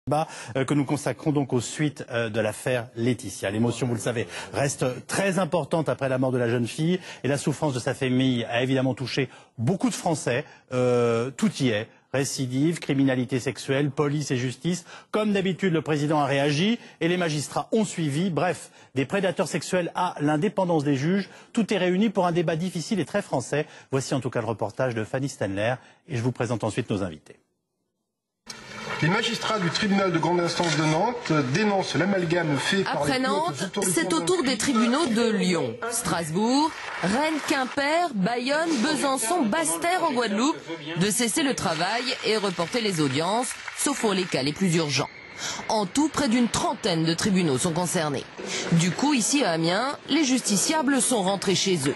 Que nous consacrons donc aux suites de l'affaire Laetitia. L'émotion, vous le savez, reste très importante après la mort de la jeune fille et la souffrance de sa famille a évidemment touché beaucoup de Français. Tout y est. Récidive, criminalité sexuelle, police et justice. Comme d'habitude, le président a réagi et les magistrats ont suivi. Bref, des prédateurs sexuels à l'indépendance des juges. Tout est réuni pour un débat difficile et très français. Voici en tout cas le reportage de Fanny Stenler et je vous présente ensuite nos invités. Les magistrats du tribunal de grande instance de Nantes dénoncent l'amalgame fait par Après Nantes, c'est au tour des tribunaux de Lyon, Strasbourg, Rennes, Quimper, Bayonne, Besançon, Basse-Terre en Guadeloupe de cesser le travail et reporter les audiences, sauf pour les cas les plus urgents. En tout, près d'une trentaine de tribunaux sont concernés. Du coup, ici à Amiens, les justiciables sont rentrés chez eux.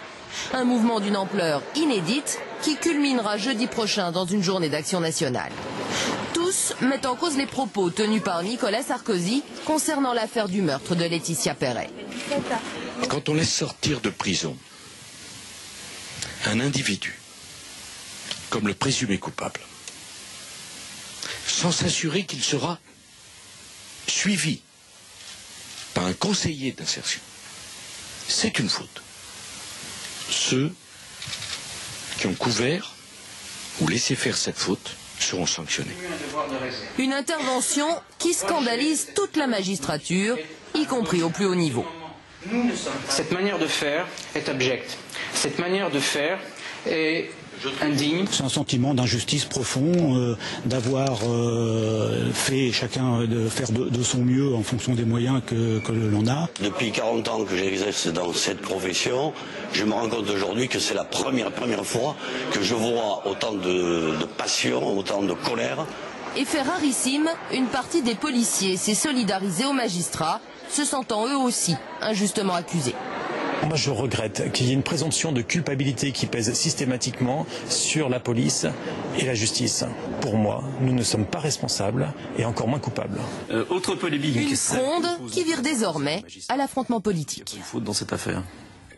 Un mouvement d'une ampleur inédite qui culminera jeudi prochain dans une journée d'action nationale. Tous mettent en cause les propos tenus par Nicolas Sarkozy concernant l'affaire du meurtre de Laetitia Perret. Quand on laisse sortir de prison un individu comme le présumé coupable, sans s'assurer qu'il sera suivi par un conseiller d'insertion, c'est une faute. Ceux qui ont couvert ou laissé faire cette faute seront sanctionnés. Une intervention qui scandalise toute la magistrature, y compris au plus haut niveau. Cette manière de faire est abjecte. Cette manière de faire est indigne. C'est un sentiment d'injustice profond, d'avoir fait chacun de faire de son mieux en fonction des moyens que l'on a. Depuis 40 ans que j'exerce dans cette profession, je me rends compte aujourd'hui que c'est la première fois que je vois autant de passion, autant de colère. Et fait rarissime, une partie des policiers s'est solidarisée aux magistrats, se sentant eux aussi injustement accusés. Moi, je regrette qu'il y ait une présomption de culpabilité qui pèse systématiquement sur la police et la justice. Pour moi, nous ne sommes pas responsables et encore moins coupables. Autre polémique. Une fronde qui vire désormais à l'affrontement politique. Il y a une faute dans cette affaire.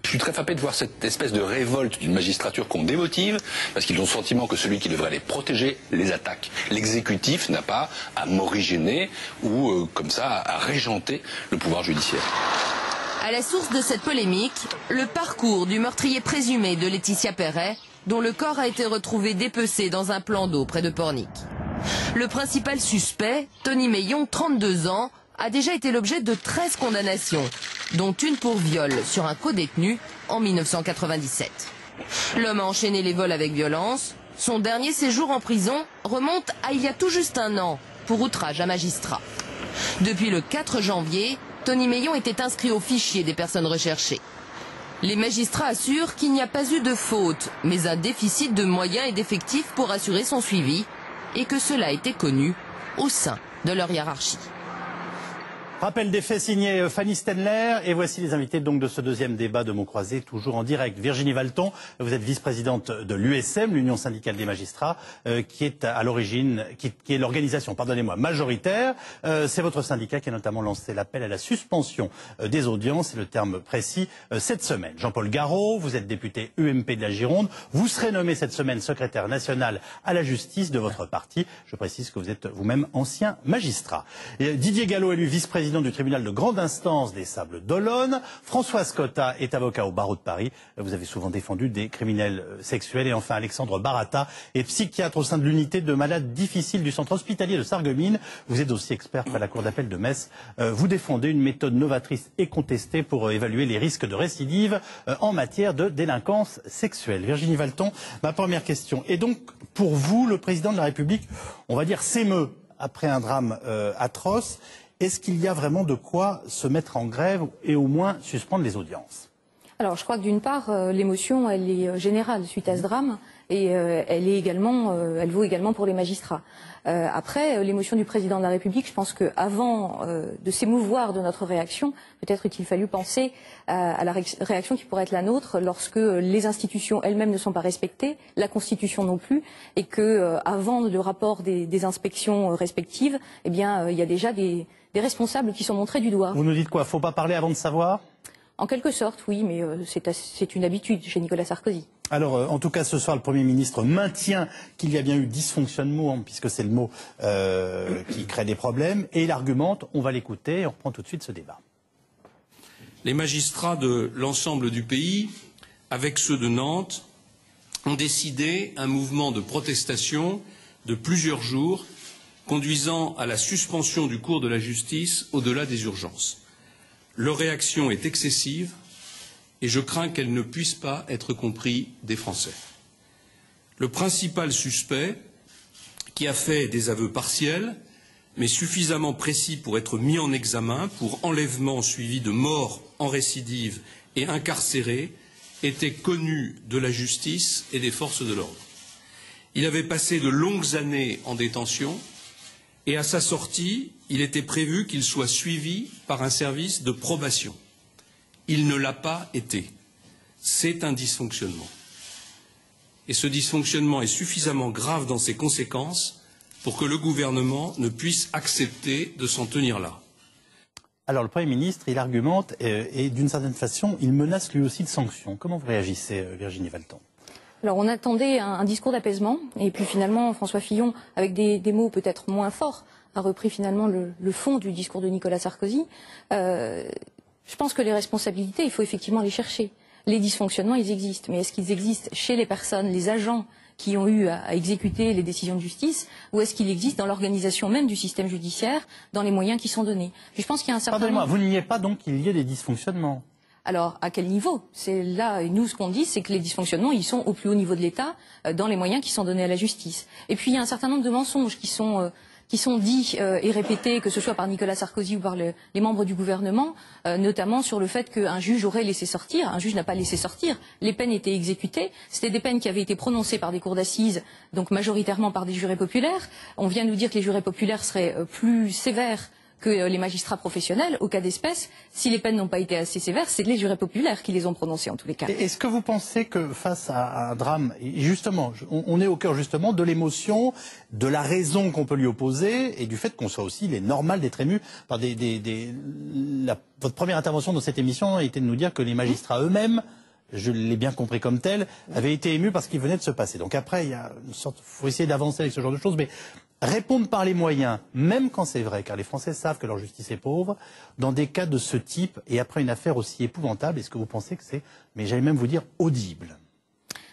Je suis très frappé de voir cette espèce de révolte d'une magistrature qu'on démotive, parce qu'ils ont le sentiment que celui qui devrait les protéger les attaque. L'exécutif n'a pas à morigéner ou comme ça à régenter le pouvoir judiciaire. À la source de cette polémique, le parcours du meurtrier présumé de Laetitia Perret, dont le corps a été retrouvé dépecé dans un plan d'eau près de Pornic. Le principal suspect, Tony Meillon, 32 ans, a déjà été l'objet de 13 condamnations, dont une pour viol sur un codétenu en 1997. L'homme a enchaîné les vols avec violence. Son dernier séjour en prison remonte à il y a tout juste un an pour outrage à magistrat. Depuis le 4 janvier, Tony Meillon était inscrit au fichier des personnes recherchées. Les magistrats assurent qu'il n'y a pas eu de faute, mais un déficit de moyens et d'effectifs pour assurer son suivi, et que cela était connu au sein de leur hiérarchie. Rappel des faits signé Fanny Stenler et voici les invités donc de ce deuxième débat de mots croisés, toujours en direct. Virginie Valton, vous êtes vice-présidente de l'USM, l'Union syndicale des magistrats, qui est à l'origine, qui est l'organisation, pardonnez-moi, majoritaire. C'est votre syndicat qui a notamment lancé l'appel à la suspension des audiences, c'est le terme précis, cette semaine. Jean-Paul Garot, vous êtes député UMP de la Gironde, vous serez nommé cette semaine secrétaire national à la justice de votre parti. Je précise que vous êtes vous-même ancien magistrat. Et Didier Gallo, élu vice-président du tribunal de grande instance des Sables d'Olonne. François Cotta est avocat au barreau de Paris. Vous avez souvent défendu des criminels sexuels. Et enfin, Alexandre Barata est psychiatre au sein de l'unité de malades difficiles du centre hospitalier de Sarreguemines. Vous êtes aussi expert à la cour d'appel de Metz. Vous défendez une méthode novatrice et contestée pour évaluer les risques de récidive en matière de délinquance sexuelle. Virginie Valton, ma première question. Et donc, pour vous, le président de la République, on va dire, s'émeut après un drame atroce. Est-ce qu'il y a vraiment de quoi se mettre en grève et au moins suspendre les audiences? Alors je crois que d'une part, l'émotion elle est générale suite à ce drame et elle vaut également pour les magistrats. Après, l'émotion du président de la République, je pense qu'avant de s'émouvoir de notre réaction, peut-être qu'il fallu penser à la réaction qui pourrait être la nôtre lorsque les institutions elles-mêmes ne sont pas respectées, la Constitution non plus, et que avant le rapport des inspections respectives, eh bien, il y a déjà des responsables qui sont montrés du doigt. Vous nous dites quoi? Faut pas parler avant de savoir? En quelque sorte, oui, mais c'est une habitude chez Nicolas Sarkozy. Alors, en tout cas, ce soir, le Premier ministre maintient qu'il y a bien eu dysfonctionnement, puisque c'est le mot qui crée des problèmes, et il argumente, on va l'écouter, et on reprend tout de suite ce débat. Les magistrats de l'ensemble du pays, avec ceux de Nantes, ont décidé un mouvement de protestation de plusieurs jours, conduisant à la suspension du cours de la justice au-delà des urgences. Leur réaction est excessive et je crains qu'elle ne puisse pas être comprise des Français. Le principal suspect, qui a fait des aveux partiels, mais suffisamment précis pour être mis en examen pour enlèvement suivi de mort en récidive et incarcéré, était connu de la justice et des forces de l'ordre. Il avait passé de longues années en détention et à sa sortie, il était prévu qu'il soit suivi par un service de probation. Il ne l'a pas été. C'est un dysfonctionnement. Et ce dysfonctionnement est suffisamment grave dans ses conséquences pour que le gouvernement ne puisse accepter de s'en tenir là. Alors le Premier ministre, il argumente et d'une certaine façon, il menace lui aussi de sanctions. Comment vous réagissez, Virginie Valton? Alors on attendait un discours d'apaisement et puis finalement François Fillon, avec des mots peut-être moins forts, a repris finalement le fond du discours de Nicolas Sarkozy. Je pense que les responsabilités, il faut effectivement les chercher. Les dysfonctionnements, ils existent. Mais est-ce qu'ils existent chez les personnes, les agents qui ont eu à exécuter les décisions de justice, ou est-ce qu'il existe dans l'organisation même du système judiciaire, dans les moyens qui sont donnés? Je pense qu'il y a un certain Pardonnez-moi, nombre... vous niez pas donc qu'il y ait des dysfonctionnements? Alors, à quel niveau? C'est là, et nous, ce qu'on dit, c'est que les dysfonctionnements, ils sont au plus haut niveau de l'État, dans les moyens qui sont donnés à la justice. Et puis, il y a un certain nombre de mensonges qui sont dits et répétés, que ce soit par Nicolas Sarkozy ou par les membres du gouvernement, notamment sur le fait qu'un juge aurait laissé sortir. Un juge n'a pas laissé sortir. Les peines étaient exécutées. C'était des peines qui avaient été prononcées par des cours d'assises, donc majoritairement par des jurés populaires. On vient nous dire que les jurés populaires seraient plus sévères que les magistrats professionnels. Au cas d'espèce, si les peines n'ont pas été assez sévères, c'est les jurés populaires qui les ont prononcées en tous les cas. Est-ce que vous pensez que face à un drame, et justement, on est au cœur justement de l'émotion, de la raison qu'on peut lui opposer et du fait qu'on soit aussi, il est normal d'être ému par votre première intervention dans cette émission a été de nous dire que les magistrats eux-mêmes, je l'ai bien compris comme tel, avaient été émus par ce qui venait de se passer. Donc après, il y a une sorte, faut essayer d'avancer avec ce genre de choses, mais répondre par les moyens, même quand c'est vrai, car les Français savent que leur justice est pauvre, dans des cas de ce type, et après une affaire aussi épouvantable, est-ce que vous pensez que c'est, mais j'allais même vous dire, audible?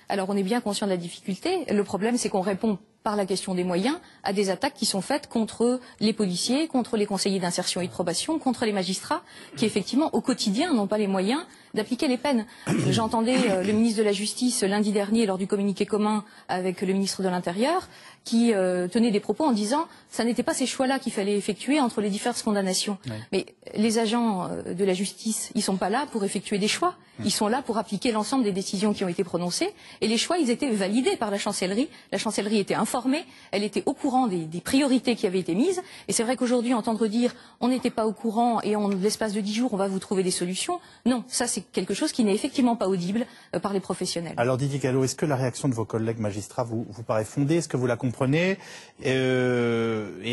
Alors on est bien conscient de la difficulté. Le problème, c'est qu'on répond par la question des moyens à des attaques qui sont faites contre les policiers, contre les conseillers d'insertion et de probation, contre les magistrats, qui effectivement au quotidien n'ont pas les moyens d'appliquer les peines. J'entendais le ministre de la Justice lundi dernier lors du communiqué commun avec le ministre de l'Intérieur qui tenait des propos en disant ça n'était pas ces choix-là qu'il fallait effectuer entre les diverses condamnations. Oui. Mais les agents de la justice, ils sont pas là pour effectuer des choix. Ils sont là pour appliquer l'ensemble des décisions qui ont été prononcées. Et les choix, ils étaient validés par la chancellerie. La chancellerie était informée, elle était au courant des priorités qui avaient été mises. Et c'est vrai qu'aujourd'hui, entendre dire on n'était pas au courant et en l'espace de 10 jours, on va vous trouver des solutions. Non, ça c'est quelque chose qui n'est effectivement pas audible par les professionnels. Alors Didier Gallo, est-ce que la réaction de vos collègues magistrats vous paraît fondée? Est-ce que vous la comprenez? Et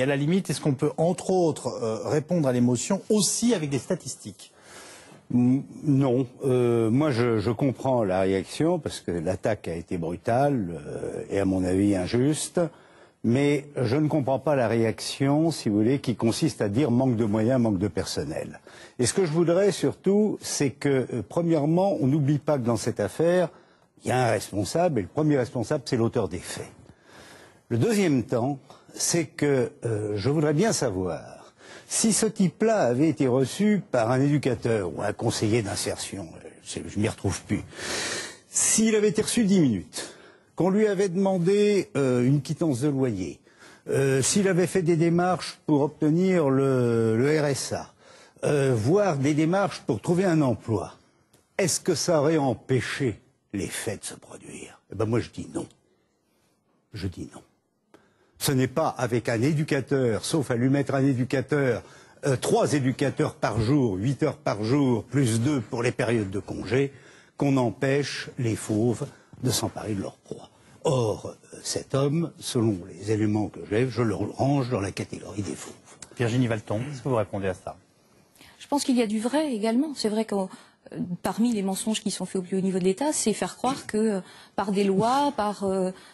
à la limite, est-ce qu'on peut entre autres répondre à l'émotion aussi avec des statistiques? Non, moi je comprends la réaction parce que l'attaque a été brutale et à mon avis injuste, mais je ne comprends pas la réaction, si vous voulez, qui consiste à dire manque de moyens, manque de personnel. Et ce que je voudrais surtout, c'est que premièrement, on n'oublie pas que dans cette affaire, il y a un responsable et le premier responsable, c'est l'auteur des faits. Le deuxième temps, c'est que je voudrais bien savoir si ce type-là avait été reçu par un éducateur ou un conseiller d'insertion, je m'y retrouve plus, s'il avait été reçu 10 minutes, qu'on lui avait demandé une quittance de loyer, s'il avait fait des démarches pour obtenir le RSA, voire des démarches pour trouver un emploi, est-ce que ça aurait empêché les faits de se produire? Eh ben moi je dis non. Je dis non. Ce n'est pas avec un éducateur, sauf à lui mettre un éducateur, 3 éducateurs par jour, 8 heures par jour, plus 2 pour les périodes de congé, qu'on empêche les fauves de s'emparer de leur proie. Or, cet homme, selon les éléments que j'ai, je le range dans la catégorie des fauves. Virginie Valton, est-ce que vous répondez à ça? Je pense qu'il y a du vrai également. C'est vrai que parmi les mensonges qui sont faits au plus haut niveau de l'État, c'est faire croire que par des lois, par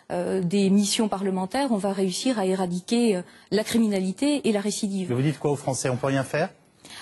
des missions parlementaires, on va réussir à éradiquer la criminalité et la récidive. Mais vous dites quoi aux Français? On peut rien faire?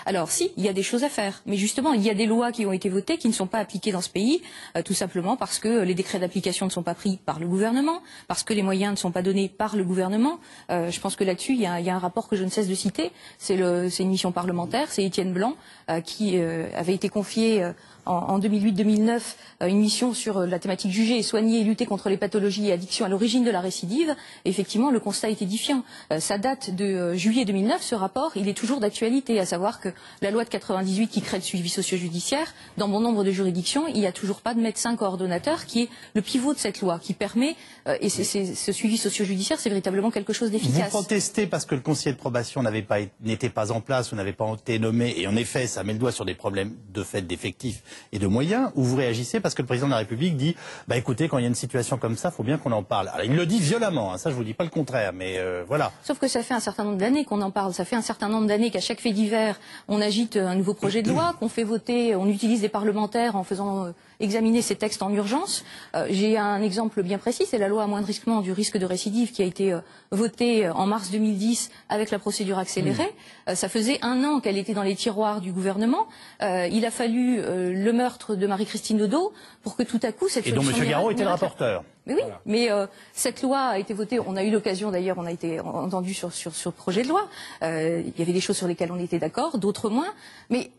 Alors si, il y a des choses à faire, mais justement, il y a des lois qui ont été votées qui ne sont pas appliquées dans ce pays, tout simplement parce que les décrets d'application ne sont pas pris par le gouvernement, parce que les moyens ne sont pas donnés par le gouvernement. Je pense que là-dessus, il y a un rapport que je ne cesse de citer, c'est une mission parlementaire, c'est Étienne Blanc qui avait été confié en 2008-2009 une mission sur la thématique juger et soigner et lutter contre les pathologies et addictions à l'origine de la récidive. Et effectivement, le constat est édifiant. Ça date de juillet 2009, ce rapport, il est toujours d'actualité, à savoir que la loi de 98 qui crée le suivi socio-judiciaire, dans bon nombre de juridictions, il n'y a toujours pas de médecin coordonnateur qui est le pivot de cette loi, qui permet, et ce suivi socio-judiciaire, c'est véritablement quelque chose d'efficace. Vous protestez parce que le conseiller de probation n'était pas en place ou n'avait pas été nommé, et en effet, ça met le doigt sur des problèmes de fait d'effectifs et de moyens, ou vous réagissez parce que le président de la République dit bah écoutez, quand il y a une situation comme ça, il faut bien qu'on en parle. Alors, il le dit violemment, hein, ça je vous dis pas le contraire, mais voilà. Sauf que ça fait un certain nombre d'années qu'on en parle, ça fait un certain nombre d'années qu'à chaque fait divers, on agite un nouveau projet de loi, qu'on fait voter, on utilise des parlementaires en faisant examiner ces textes en urgence. J'ai un exemple bien précis, c'est la loi amoindrissement du risque de récidive qui a été votée en mars 2010 avec la procédure accélérée. Ça faisait 1 an qu'elle était dans les tiroirs du gouvernement. Il a fallu le meurtre de Marie-Christine Dodo pour que tout à coup cette solution... Et dont M. Garot était le rapporteur. Mais oui, voilà. Mais cette loi a été votée, on a eu l'occasion d'ailleurs, on a été entendu sur ce projet de loi. Il y avait des choses sur lesquelles on était d'accord, d'autres moins. Mais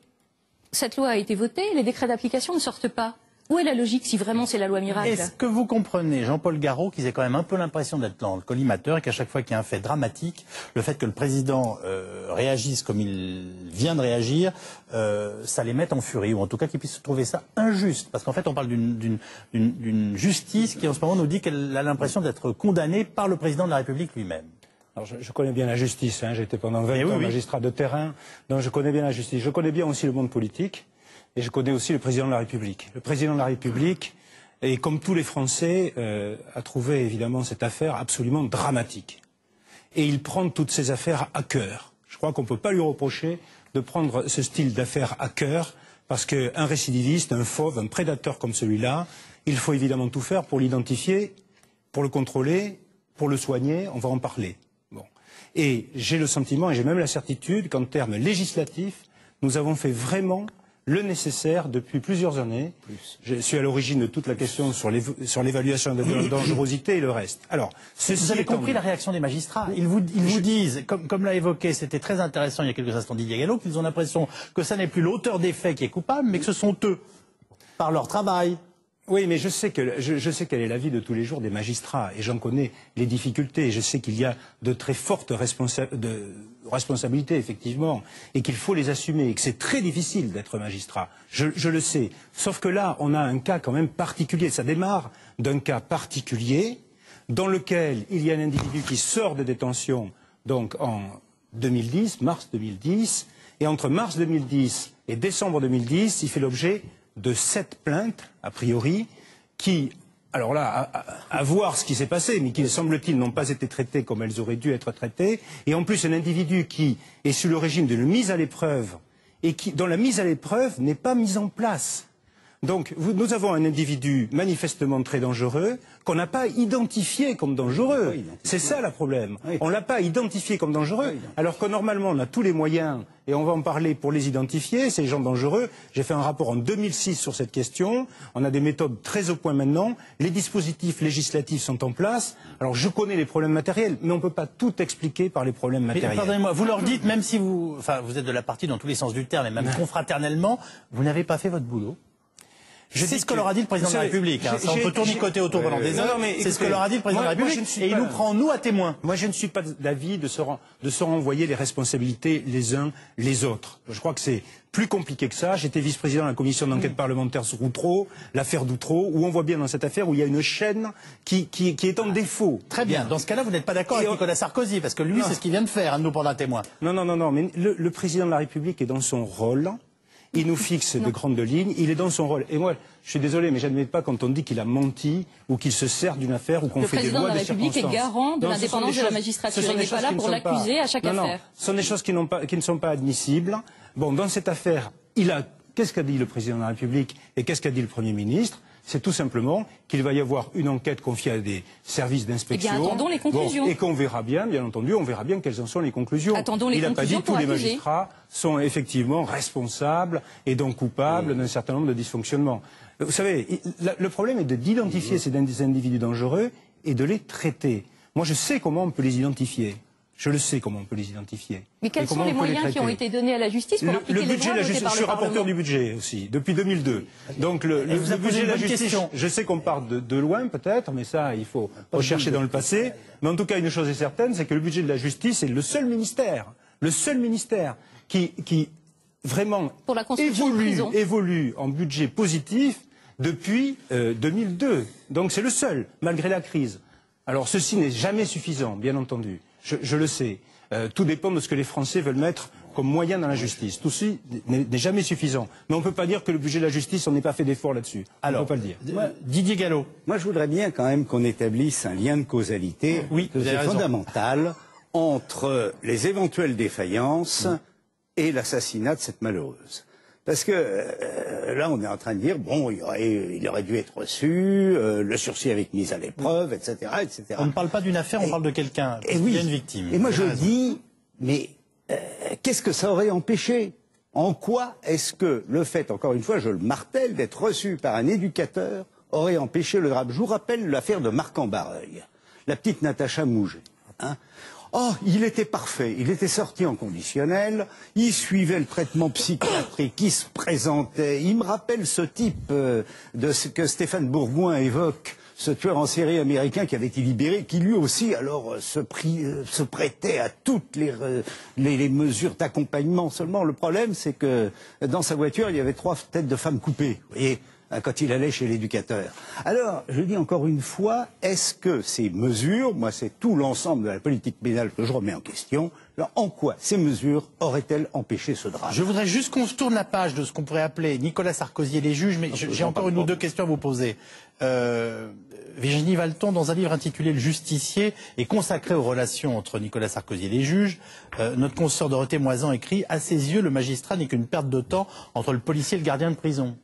cette loi a été votée, les décrets d'application ne sortent pas. Où est la logique si vraiment c'est la loi miracle? Est-ce que vous comprenez, Jean-Paul Garot, qu'ils aient quand même un peu l'impression d'être dans le collimateur et qu'à chaque fois qu'il y a un fait dramatique, le fait que le président réagisse comme il vient de réagir, ça les mette en furie, ou en tout cas qu'ils puissent trouver ça injuste? Parce qu'en fait, on parle d'une justice qui en ce moment nous dit qu'elle a l'impression d'être condamnée par le président de la République lui-même. Alors je connais bien la justice, hein, j'étais pendant 20 ans magistrat de terrain, donc je connais bien la justice. Je connais bien aussi le monde politique. Et je connais aussi le président de la République. Le président de la République, et comme tous les Français, a trouvé évidemment cette affaire absolument dramatique. Et il prend toutes ces affaires à cœur. Je crois qu'on ne peut pas lui reprocher de prendre ce style d'affaires à cœur, parce qu'un récidiviste, un fauve, un prédateur comme celui-là, il faut évidemment tout faire pour l'identifier, pour le contrôler, pour le soigner, on va en parler. Bon. Et j'ai le sentiment, et j'ai même la certitude, qu'en termes législatifs, nous avons fait vraiment le nécessaire depuis plusieurs années. Je suis à l'origine de toute la question sur l'évaluation de la dangerosité et le reste. Alors, vous avez compris la réaction des magistrats. Ils vous disent, comme l'a évoqué, c'était très intéressant il y a quelques instants Didier Gallo, qu'ils ont l'impression que ça n'est plus l'auteur des faits qui est coupable, mais que ce sont eux, par leur travail. Oui, mais je sais quel est la vie de tous les jours des magistrats, et j'en connais les difficultés, et je sais qu'il y a de très fortes responsabilités, effectivement, et qu'il faut les assumer, et que c'est très difficile d'être magistrat. Je le sais. Sauf que là, on a un cas quand même particulier. Ça démarre d'un cas particulier, dans lequel il y a un individu qui sort de détention, donc en 2010, mars 2010, et entre mars 2010 et décembre 2010, il fait l'objet de 7 plaintes, a priori, qui, alors là, à voir ce qui s'est passé, mais qui, semble-t-il, n'ont pas été traitées comme elles auraient dû être traitées, et en plus un individu qui est sous le régime d'une mise à l'épreuve, et dont la mise à l'épreuve n'est pas mise en place. Donc, nous avons un individu manifestement très dangereux, qu'on n'a pas identifié comme dangereux. Oui, c'est ça le problème. Oui. On ne l'a pas identifié comme dangereux, oui, alors que normalement on a tous les moyens, et on va en parler pour les identifier, ces gens dangereux. J'ai fait un rapport en 2006 sur cette question, on a des méthodes très au point maintenant, les dispositifs législatifs sont en place. Alors je connais les problèmes matériels, mais on ne peut pas tout expliquer par les problèmes matériels. Pardonnez-moi, vous leur dites, même si vous êtes de la partie dans tous les sens du terme, et même confraternellement, vous n'avez pas fait votre boulot. C'est ce que leur a dit le président de la République. Hein. On peut tournicoter autour pendant des heures. C'est ce que leur a dit le président de la République. Et il nous prend, nous, à témoin. Moi, je ne suis pas d'avis de se renvoyer les responsabilités les uns les autres. Je crois que c'est plus compliqué que ça. J'étais vice-président de la commission d'enquête parlementaire sur Outreau, l'affaire d'Outreau, où on voit bien dans cette affaire où il y a une chaîne qui est en défaut. Très bien. Dans ce cas-là, vous n'êtes pas d'accord avec Nicolas Sarkozy, parce que lui, c'est ce qu'il vient de faire, nous prendre à témoin. Non. Mais le président de la République est dans son rôle. Il nous fixe de grandes lignes, il est dans son rôle. Et moi, je suis désolé, mais j'admets pas quand on dit qu'il a menti ou qu'il se sert d'une affaire ou qu'on fait des lois de circonstance. Le président de la République est garant de l'indépendance de la magistrature. Il n'est pas là pour l'accuser à chaque affaire. Ce sont des choses qui ne sont pas admissibles. Bon, dans cette affaire, il a Qu'est-ce qu'a dit le président de la République et qu'est-ce qu'a dit le Premier ministre? C'est tout simplement qu'il va y avoir une enquête confiée à des services d'inspection. Eh bien, attendons les conclusions. Bon, et qu'on verra bien entendu, on verra bien quelles en sont les conclusions. Attendons les conclusions. Il n'a pas dit que tous les magistrats sont effectivement responsables et donc coupables d'un certain nombre de dysfonctionnements. Vous savez, le problème est d'identifier ces individus dangereux et de les traiter. Moi, je sais comment on peut les identifier. Je le sais comment on peut les identifier. Mais quels sont les moyens qui ont été donnés à la justice pour appliquer les lois votées par le Parlement? Je suis rapporteur du budget aussi, depuis 2002. Donc le budget de la justice, je sais qu'on part de loin peut-être, mais ça, il faut rechercher dans le passé. Mais en tout cas, une chose est certaine, c'est que le budget de la justice est le seul ministère qui vraiment évolue en budget positif depuis 2002. Donc c'est le seul, malgré la crise. Alors ceci n'est jamais suffisant, bien entendu. Je le sais. Tout dépend de ce que les Français veulent mettre comme moyen dans la justice. Tout ceci n'est jamais suffisant. Mais on ne peut pas dire que le budget de la justice, on n'ait pas fait d'effort là-dessus. Alors, on ne peut pas le dire. Didier Gallo. Moi, je voudrais bien quand même qu'on établisse un lien de causalité fondamental entre les éventuelles défaillances et l'assassinat de cette malheureuse. Parce que là, on est en train de dire, bon, il aurait dû être reçu, le sursis avec mise à l'épreuve, etc., etc. On ne parle pas d'une affaire, on parle de quelqu'un. Il y a une victime. Et moi, je dis, mais qu'est-ce que ça aurait empêché? En quoi est-ce que le fait, encore une fois, je le martèle, d'être reçu par un éducateur aurait empêché le drame? Je vous rappelle l'affaire de Marc-en-Barreuil, la petite Natacha Mouget. Hein. Oh, il était parfait, il était sorti en conditionnel, il suivait le traitement psychiatrique, il se présentait. Il me rappelle ce type de ce que Stéphane Bourgoin évoque, ce tueur en série américain qui avait été libéré, qui lui aussi alors se prêtait à toutes les mesures d'accompagnement. Seulement le problème, c'est que dans sa voiture, il y avait 3 têtes de femmes coupées. Vous voyez, quand il allait chez l'éducateur. Alors, je dis encore une fois, est-ce que ces mesures, moi c'est tout l'ensemble de la politique pénale que je remets en question, alors, en quoi ces mesures auraient-elles empêché ce drame? Je voudrais juste qu'on se tourne la page de ce qu'on pourrait appeler Nicolas Sarkozy et les juges, mais j'ai encore une ou deux questions à vous poser. Virginie Valton, dans un livre intitulé Le Justicier, est consacré aux relations entre Nicolas Sarkozy et les juges. Notre consoeur Dorothée Moisan écrit « À ses yeux, le magistrat n'est qu'une perte de temps entre le policier et le gardien de prison ».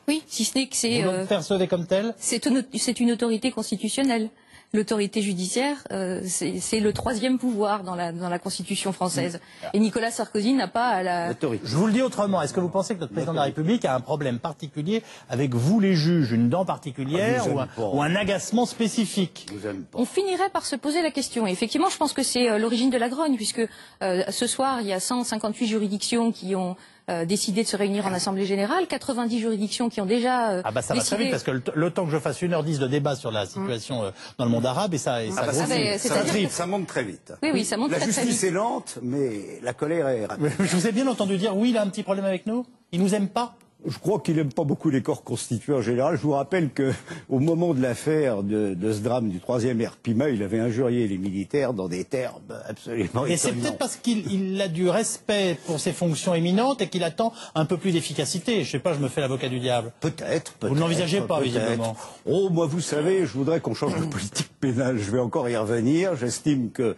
Oui, si ce n'est que c'est... Vous le percevez comme tel? C'est une autorité constitutionnelle. L'autorité judiciaire, c'est le 3e pouvoir dans la Constitution française. Et Nicolas Sarkozy n'a pas à la... Je vous le dis autrement, est-ce que vous pensez que notre président de la République a un problème particulier avec vous les juges, une dent particulière ou un agacement spécifique? On finirait par se poser la question. Et effectivement, je pense que c'est l'origine de la grogne, puisque ce soir, il y a 158 juridictions qui ont décidé de se réunir en Assemblée Générale, 90 juridictions qui ont déjà ça va très vite, parce que le temps que je fasse 1h10 de débat sur la situation dans le monde arabe, et ça grossit. Ça monte très vite. Oui, ça monte très vite. La justice est lente, mais la colère est rapide. Je vous ai bien entendu dire, oui, il a un petit problème avec nous? Il nous aime pas? Je crois qu'il n'aime pas beaucoup les corps constitués en général. Je vous rappelle qu'au moment de l'affaire de ce drame du 3e RPIMA, il avait injurié les militaires dans des termes absolument étonnants. Et c'est peut-être parce qu'il a du respect pour ses fonctions éminentes et qu'il attend un peu plus d'efficacité. Je sais pas, je me fais l'avocat du diable. Peut-être. Vous ne l'envisagez pas, visiblement. Oh, moi, vous savez, je voudrais qu'on change de politique pénale. Je vais encore y revenir. J'estime que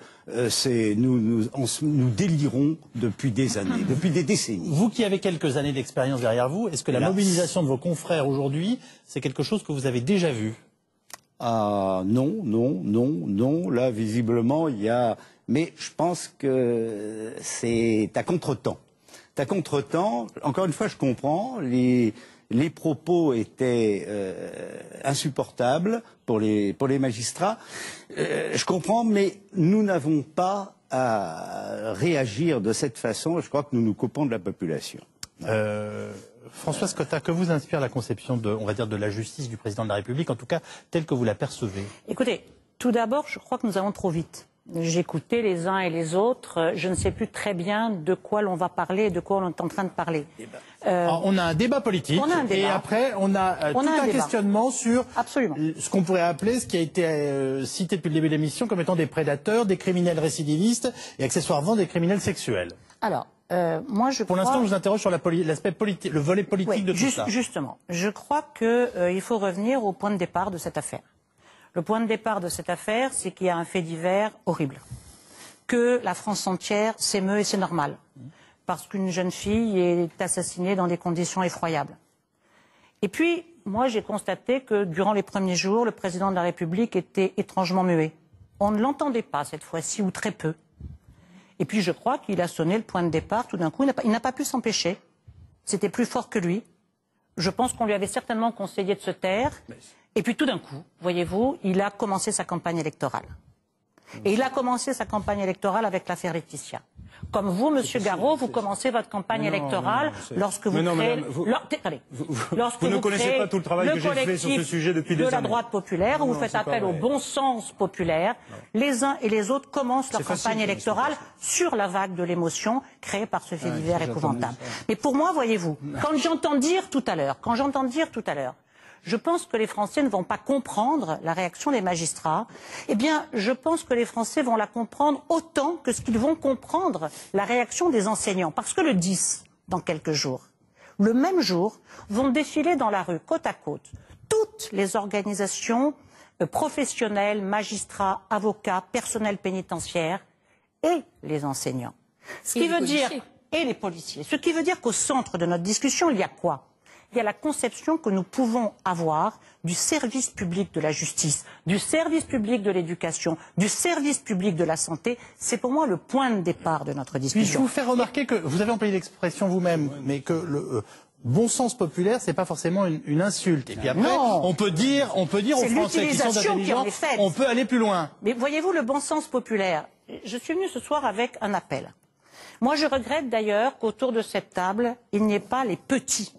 nous délirons depuis des années, depuis des décennies. Vous qui avez quelques années d'expérience derrière vous, est-ce que la mobilisation de vos confrères aujourd'hui, c'est quelque chose que vous avez déjà vu? Ah non. Là, visiblement, il y a... Mais je pense que c'est à contre-temps. À contre-temps, encore une fois, je comprends, les propos étaient insupportables pour les magistrats. Je comprends, mais nous n'avons pas à réagir de cette façon. Je crois que nous nous coupons de la population. Françoise Cotta, que vous inspire la conception on va dire, de la justice du président de la République, en tout cas telle que vous la percevez? Écoutez, tout d'abord, je crois que nous allons trop vite. J'écoutais les uns et les autres, je ne sais plus très bien de quoi l'on va parler et de quoi on est en train de parler. On a un débat politique et après on a tout un questionnement sur ce qu'on pourrait appeler, ce qui a été cité depuis le début de l'émission comme étant des prédateurs, des criminels récidivistes et accessoirement des criminels sexuels. Alors, moi je Pour l'instant, je vous interroge sur l'aspect politique, le volet politique de tout ça. Justement, je crois qu'il faut revenir au point de départ de cette affaire. Le point de départ de cette affaire, c'est qu'il y a un fait divers horrible. Que la France entière s'émeut et c'est normal. parce qu'une jeune fille est assassinée dans des conditions effroyables. Et puis, moi, j'ai constaté que durant les premiers jours, le président de la République était étrangement muet. On ne l'entendait pas cette fois-ci, ou très peu. Et puis, je crois qu'il a sonné le point de départ. Tout d'un coup, il n'a pas pu s'empêcher. C'était plus fort que lui. Je pense qu'on lui avait certainement conseillé de se taire. Et puis, tout d'un coup, voyez-vous, il a commencé sa campagne électorale. Et il a commencé sa campagne électorale avec l'affaire Laetitia. Comme vous, Monsieur Garot, vous commencez votre campagne électorale lorsque vous créez... Vous ne connaissez pas tout le travail que j'ai fait sur ce sujet depuis des années. De la droite populaire, où vous faites appel au bon sens populaire. Les uns et les autres commencent leur campagne électorale sur la vague de l'émotion créée par ce fait divers épouvantable. Mais pour moi, voyez-vous, quand j'entends dire tout à l'heure, je pense que les Français ne vont pas comprendre la réaction des magistrats. Eh bien, je pense que les Français vont la comprendre autant que ce qu'ils vont comprendre la réaction des enseignants. Parce que le 10, dans quelques jours, le même jour, vont défiler dans la rue, côte à côte, toutes les organisations professionnelles, magistrats, avocats, personnel pénitentiaire et les enseignants. Ce qui veut dire, et les policiers. Ce qui veut dire qu'au centre de notre discussion, il y a quoi ? Il y a la conception que nous pouvons avoir du service public de la justice, du service public de l'éducation, du service public de la santé. C'est pour moi le point de départ de notre discussion. Puis-je vous faire remarquer que vous avez employé l'expression vous-même, mais que le bon sens populaire, c'est pas forcément une insulte. Et puis après, on peut dire aux Français qui sont intelligents, on peut aller plus loin. Mais voyez-vous, le bon sens populaire, je suis venu ce soir avec un appel. Moi, je regrette d'ailleurs qu'autour de cette table, il n'y ait pas les petits.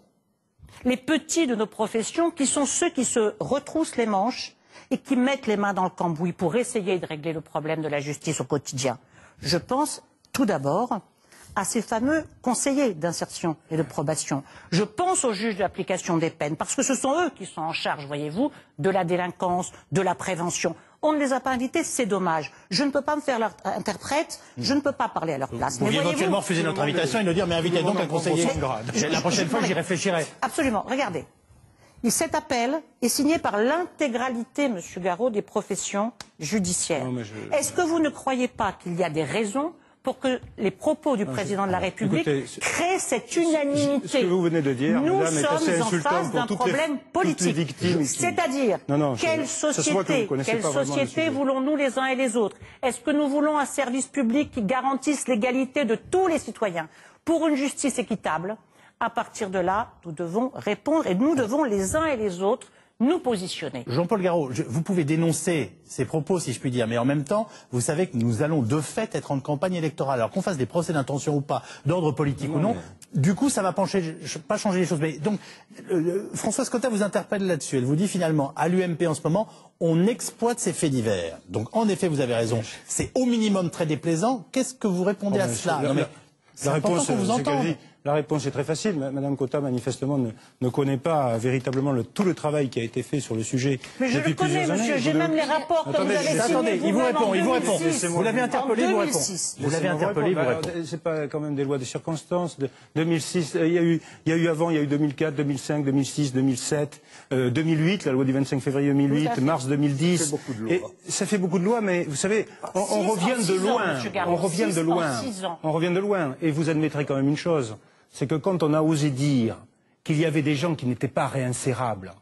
Les petits de nos professions qui sont ceux qui se retroussent les manches et qui mettent les mains dans le cambouis pour essayer de régler le problème de la justice au quotidien. Je pense tout d'abord à ces fameux conseillers d'insertion et de probation. Je pense aux juges d'application des peines parce que ce sont eux qui sont en charge, voyez-vous, de la délinquance, de la prévention. On ne les a pas invités, c'est dommage. Je ne peux pas me faire leur interprète, je ne peux pas parler à leur place. Vous pouvez éventuellement refuser notre invitation et nous dire mais invitez donc un conseiller. La prochaine fois, j'y réfléchirai. Absolument. Regardez. Cet appel est signé par l'intégralité, Monsieur Garot, des professions judiciaires. Est-ce que vous ne croyez pas qu'il y a des raisons pour que les propos du président de la République créent cette unanimité? Ce que vous venez de dire, nous madame, est assez sommes en insultant face d'un pour problème politique. C'est-à-dire, quelle société voulons-nous les uns et les autres? Est-ce que nous voulons un service public qui garantisse l'égalité de tous les citoyens pour une justice équitable? À partir de là, nous devons répondre et nous devons les uns et les autres nous positionner. Jean-Paul Garot, vous pouvez dénoncer ces propos, si je puis dire, mais en même temps, vous savez que nous allons de fait être en campagne électorale. Alors qu'on fasse des procès d'intention ou pas, d'ordre politique ou non, du coup, ça va pas changer les choses. Mais donc, Françoise Cotta vous interpelle là-dessus. Elle vous dit finalement, à l'UMP en ce moment, on exploite ces faits divers. Donc, en effet, vous avez raison. C'est au minimum très déplaisant. Qu'est-ce que vous répondez à cela? La réponse, la réponse est très facile. Madame Cotta, manifestement, ne connaît pas véritablement tout le travail qui a été fait sur le sujet depuis plusieurs années. Mais je le connais, monsieur. J'ai même les rapports que vous avez signés. Attendez, il vous répond. Vous l'avez interpellé, il vous répond. Vous l'avez interpellé, il vous répond. C'est pas quand même des lois de circonstances. 2006, il y a eu avant, il y a eu 2004, 2005, 2006, 2007, 2008, la loi du 25 février 2008, mars 2010. Et ça fait beaucoup de lois, mais vous savez, on revient de loin. On revient de loin. On revient de loin. Et vous admettrez quand même une chose. C'est que quand on a osé dire qu'il y avait des gens qui n'étaient pas réinsérables,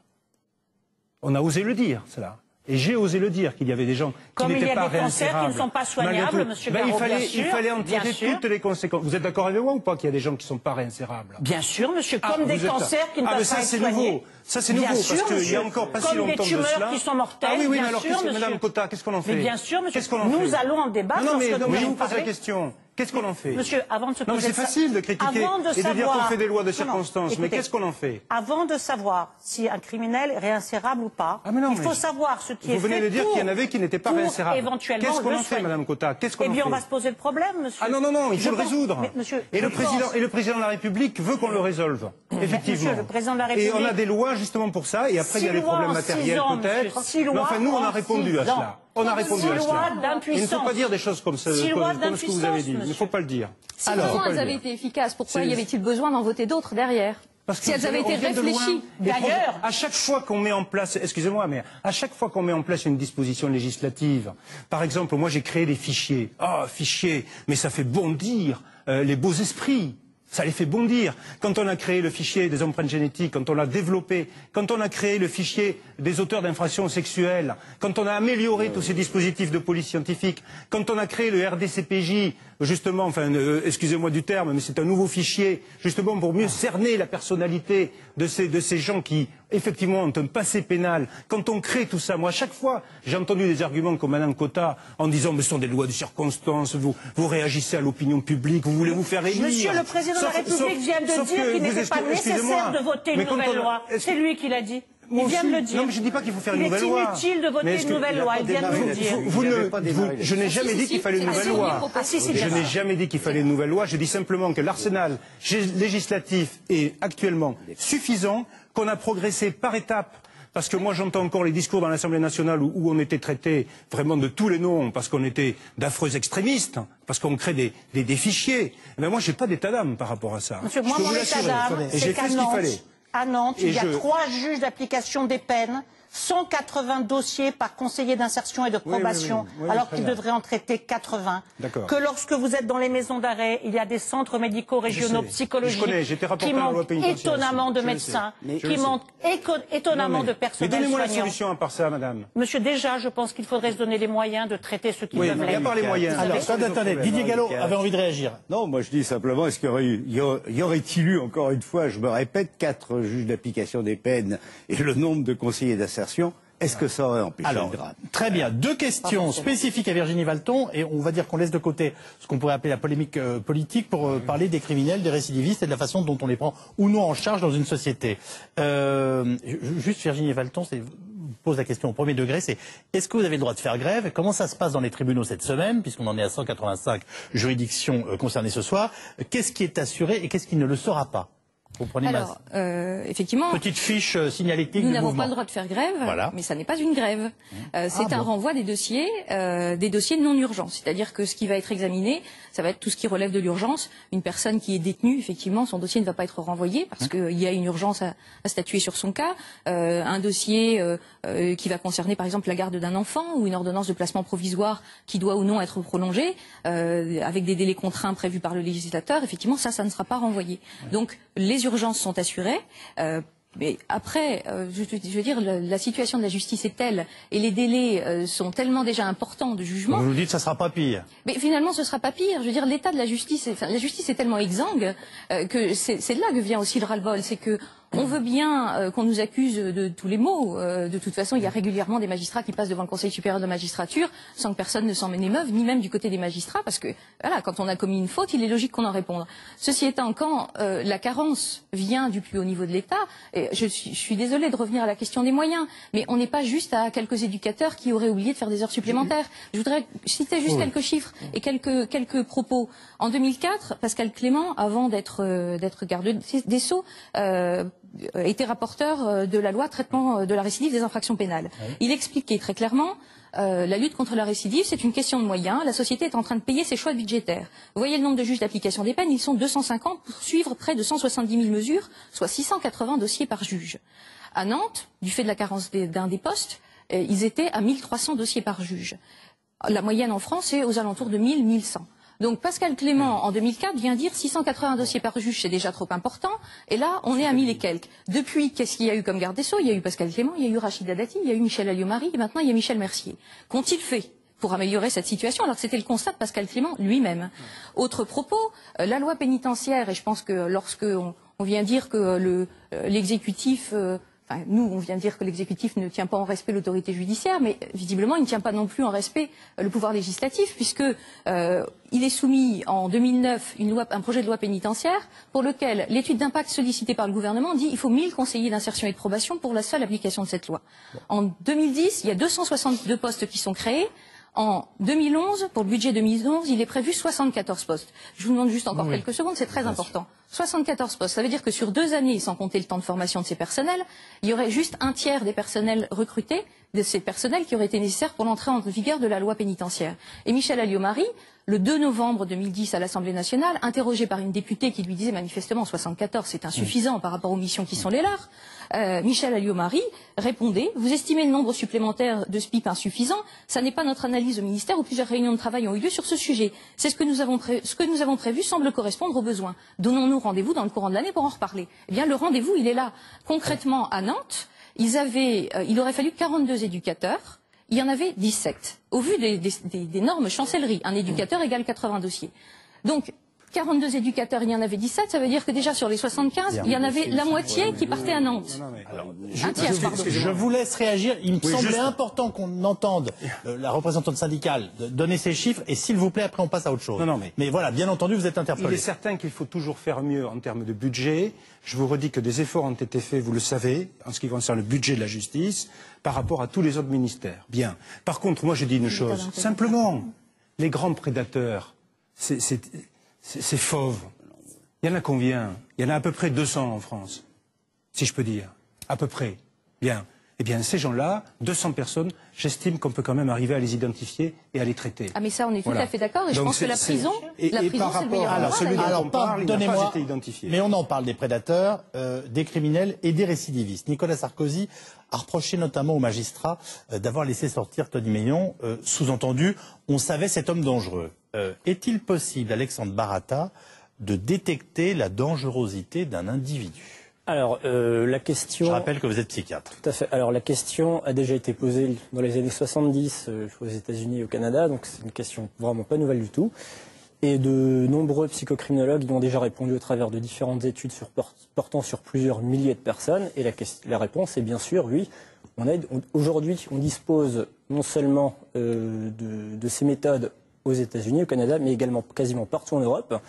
on a osé le dire, cela. Et j'ai osé le dire qu'il y avait des gens qui n'étaient pas réinsérables. Comme il y a des cancers qui ne sont pas soignables, Monsieur Garot, il fallait en tirer toutes les conséquences. Vous êtes d'accord avec moi ou pas qu'il y a des gens qui ne sont pas réinsérables? Bien sûr, monsieur, comme des cancers qui ne peuvent pas être soignés. Ça, c'est nouveau, parce qu'il y a encore pas si longtemps de cela. Comme des tumeurs qui sont mortelles, oui, bien alors, sûr, Madame Cotta, qu'est-ce qu'on en fait? Mais bien sûr, monsieur, nous allons en débattre lorsque nous mais je vous pose la question. Qu'est-ce qu'on en fait? Monsieur, avant de se poser c'est facile de critiquer et de dire qu'on fait des lois de circonstances, mais qu'est-ce qu'on en fait? Avant de savoir si un criminel est réinsérable ou pas, il faut savoir ce qui est fait. Vous venez de dire qu'il y en avait qui n'étaient pas réinsérables. Qu'est-ce qu'on en fait, Madame Cotta? Qu'est-ce qu'on en fait? Eh bien, on va se poser le problème, monsieur. Ah non, il faut le résoudre. Et le président de la République veut qu'on le résolve. Effectivement. Le président de la République. Et on a des lois justement pour ça, et après il y a des problèmes matériels peut-être. Mais enfin, nous, on a répondu à cela. On a répondu à cela. Il ne faut pas dire des choses comme ça, comme ce que vous avez dit. Il ne faut pas le dire. Si vraiment elles avaient été efficaces, pourquoi y avait-il besoin d'en voter d'autres derrière? Parce que si elles avaient été réfléchies. D'ailleurs, à chaque fois qu'on met en place, excusez-moi, mais à chaque fois qu'on met en place une disposition législative, par exemple, moi j'ai créé des fichiers. Ah, fichiers, mais ça fait bondir les beaux esprits. Ça les fait bondir. Quand on a créé le fichier des empreintes génétiques, quand on l'a développé, quand on a créé le fichier des auteurs d'infractions sexuelles, quand on a amélioré tous ces dispositifs de police scientifique, quand on a créé le RDCPJ, justement, enfin, excusez-moi du terme, mais c'est un nouveau fichier, justement pour mieux cerner la personnalité de ces gens qui, effectivement, ont un passé pénal. Quand on crée tout ça, moi, à chaque fois, j'ai entendu des arguments comme Mme Cotta en disant, mais ce sont des lois de circonstance, vous réagissez à l'opinion publique, vous voulez vous faire élire. Monsieur le Président de la République vient de dire qu'il n'était pas nécessaire de voter une nouvelle loi. C'est lui qui l'a dit. Il vient de le dire. Non, mais je ne dis pas qu'il faut faire une nouvelle loi. Il est inutile de voter une nouvelle loi, il vient de le dire. Je n'ai jamais dit qu'il fallait une nouvelle loi. Je n'ai jamais dit qu'il fallait une nouvelle loi. Je dis simplement que l'arsenal législatif est actuellement suffisant, qu'on a progressé par étapes. Parce que moi j'entends encore les discours dans l'Assemblée nationale où on était traité vraiment de tous les noms, parce qu'on était d'affreux extrémistes, parce qu'on crée des fichiers. Mais moi j'ai pas d'état d'âme par rapport à ça. Monsieur, moi mon état d'âme, c'est qu'à Nantes, il y a 3 juges d'application des peines, 180 dossiers par conseiller d'insertion et de probation, alors qu'il devrait en traiter 80. Que lorsque vous êtes dans les maisons d'arrêt, il y a des centres médicaux régionaux psychologiques qui manquent étonnamment de médecins, qui manquent étonnamment de personnel soignant. Mais donnez-moi la solution à part ça, madame. Monsieur, déjà, je pense qu'il faudrait se donner les moyens de traiter ceux qui peuvent l'être. À part les moyens. Alors, attendez, Didier Gallo avait envie de réagir. Non, moi je dis simplement, est-ce qu'il y aurait-il eu, encore une fois, je me répète, 4 juges d'application des peines et le nombre de conseillers d'insertion? Est-ce que ça aurait empêché le drame? Très bien. 2 questions spécifiques à Virginie Valton, et on va dire qu'on laisse de côté ce qu'on pourrait appeler la polémique politique pour parler des criminels, des récidivistes et de la façon dont on les prend ou non en charge dans une société. Juste Virginie Valton, pose la question au premier degré, c'est est-ce que vous avez le droit de faire grève? Comment ça se passe dans les tribunaux cette semaine, puisqu'on en est à 185 juridictions concernées ce soir? Qu'est-ce qui est assuré et qu'est-ce qui ne le sera pas? Alors, effectivement, petite fiche signalétique. Nous n'avons pas le droit de faire grève, mais ça n'est pas une grève. C'est un renvoi des dossiers non urgents. C'est-à-dire que ce qui va être examiné, ça va être tout ce qui relève de l'urgence. Une personne qui est détenue, effectivement, son dossier ne va pas être renvoyé parce qu'il y a une urgence à statuer sur son cas. Un dossier qui va concerner, par exemple, la garde d'un enfant ou une ordonnance de placement provisoire qui doit ou non être prolongée, avec des délais contraints prévus par le législateur, effectivement, ça ne sera pas renvoyé. Donc, les urgences sont assurées. Mais après, je veux dire, la situation de la justice est telle et les délais sont tellement déjà importants de jugement. Vous nous dites que ça ne sera pas pire. Mais finalement, ce ne sera pas pire. Je veux dire, l'état de la justice est tellement exsangue que c'est de là que vient aussi le ras-le-bol. C'est que on veut bien qu'on nous accuse de tous les maux. De toute façon, il y a régulièrement des magistrats qui passent devant le Conseil supérieur de magistrature sans que personne ne s'en émeuve, ni même du côté des magistrats, parce que voilà, quand on a commis une faute, il est logique qu'on en réponde. Ceci étant, quand la carence vient du plus haut niveau de l'État, et je suis désolée de revenir à la question des moyens, mais on n'est pas juste à quelques éducateurs qui auraient oublié de faire des heures supplémentaires. Je voudrais citer juste quelques chiffres et quelques propos. En 2004, Pascal Clément, avant d'être garde des Sceaux, était rapporteur de la loi traitement de la récidive des infractions pénales. Oui. Il expliquait très clairement la lutte contre la récidive, c'est une question de moyens. La société est en train de payer ses choix budgétaires. Vous voyez le nombre de juges d'application des peines, ils sont 250 pour suivre près de 170 000 mesures, soit 680 dossiers par juge. À Nantes, du fait de la carence d'un des postes, ils étaient à 1300 dossiers par juge. La moyenne en France est aux alentours de 1000-1100. Donc Pascal Clément, en 2004, vient dire 680 dossiers par juge, c'est déjà trop important. Et là, on est à 1000 et quelques. Depuis, qu'est-ce qu'il y a eu comme garde des Sceaux? Il y a eu Pascal Clément, il y a eu Rachida Dati, il y a eu Michel Alliot-Marie, et maintenant il y a Michel Mercier. Qu'ont-ils fait pour améliorer cette situation, alors que c'était le constat de Pascal Clément lui-même? Autre propos, la loi pénitentiaire, et je pense que lorsque on vient dire que l'exécutif... Enfin, nous, on vient de dire que l'exécutif ne tient pas en respect l'autorité judiciaire, mais visiblement, il ne tient pas non plus en respect le pouvoir législatif, puisque il est soumis en 2009 un projet de loi pénitentiaire pour lequel l'étude d'impact sollicitée par le gouvernement dit qu'il faut 1000 conseillers d'insertion et de probation pour la seule application de cette loi. En 2010, il y a 262 postes qui sont créés. En 2011, pour le budget 2011, il est prévu 74 postes. Je vous demande juste encore quelques secondes, c'est très important. 74 postes, ça veut dire que sur 2 années, sans compter le temps de formation de ces personnels, il y aurait juste un tiers des personnels recrutés, de ces personnels qui auraient été nécessaires pour l'entrée en vigueur de la loi pénitentiaire. Et Michel Alliot-Marie, le 2 novembre 2010 à l'Assemblée nationale, interrogé par une députée qui lui disait manifestement 74 c'est insuffisant par rapport aux missions qui sont les leurs, Michel Alliot-Marie répondait: vous estimez le nombre supplémentaire de SPIP insuffisant, ça n'est pas notre analyse au ministère où plusieurs réunions de travail ont eu lieu sur ce sujet. C'est ce que nous avons prévu semble correspondre aux besoins. Donnons-nous rendez-vous dans le courant de l'année pour en reparler. Eh bien le rendez-vous il est là. Concrètement à Nantes, il aurait fallu 42 éducateurs. Il y en avait 17. Au vu des normes chancellerie, un éducateur égale 80 dossiers. Donc, 42 éducateurs, il y en avait 17, ça veut dire que déjà sur les 75, il y en avait la moitié qui partait à Nantes. Un tiers, pardon. Je vous laisse réagir. Il me semblait important qu'on entende la représentante syndicale donner ses chiffres, et s'il vous plaît, après on passe à autre chose. Mais voilà, bien entendu, vous êtes interpellé. Il est certain qu'il faut toujours faire mieux en termes de budget. Je vous redis que des efforts ont été faits, vous le savez, en ce qui concerne le budget de la justice, par rapport à tous les autres ministères. Bien. Par contre, moi je dis une chose. Simplement, les grands prédateurs, c'est fauve. Il y en a combien? Il y en a à peu près 200 en France, si je peux dire. À peu près. Bien. Eh bien, ces gens-là, 200 personnes, j'estime qu'on peut quand même arriver à les identifier et à les traiter. Ah mais ça, on est tout à fait d'accord. Et donc, je pense que la prison, c'est le meilleur endroit. Alors, pardonnez-moi, mais on en parle des prédateurs, des criminels et des récidivistes. Nicolas Sarkozy a reproché notamment aux magistrats d'avoir laissé sortir Tony Meillon. Sous-entendu, on savait cet homme dangereux. Est-il possible, Alexandre Baratta, de détecter la dangerosité d'un individu? Alors, la question... Je rappelle que vous êtes psychiatre. Tout à fait. Alors, la question a déjà été posée dans les années 70 aux États-Unis et au Canada, donc c'est une question vraiment pas nouvelle du tout. Et de nombreux psychocriminologues y ont déjà répondu au travers de différentes études portant sur plusieurs milliers de personnes. Et la réponse est bien sûr oui. Aujourd'hui, on dispose non seulement de ces méthodes aux États-Unis, au Canada, mais également quasiment partout en Europe,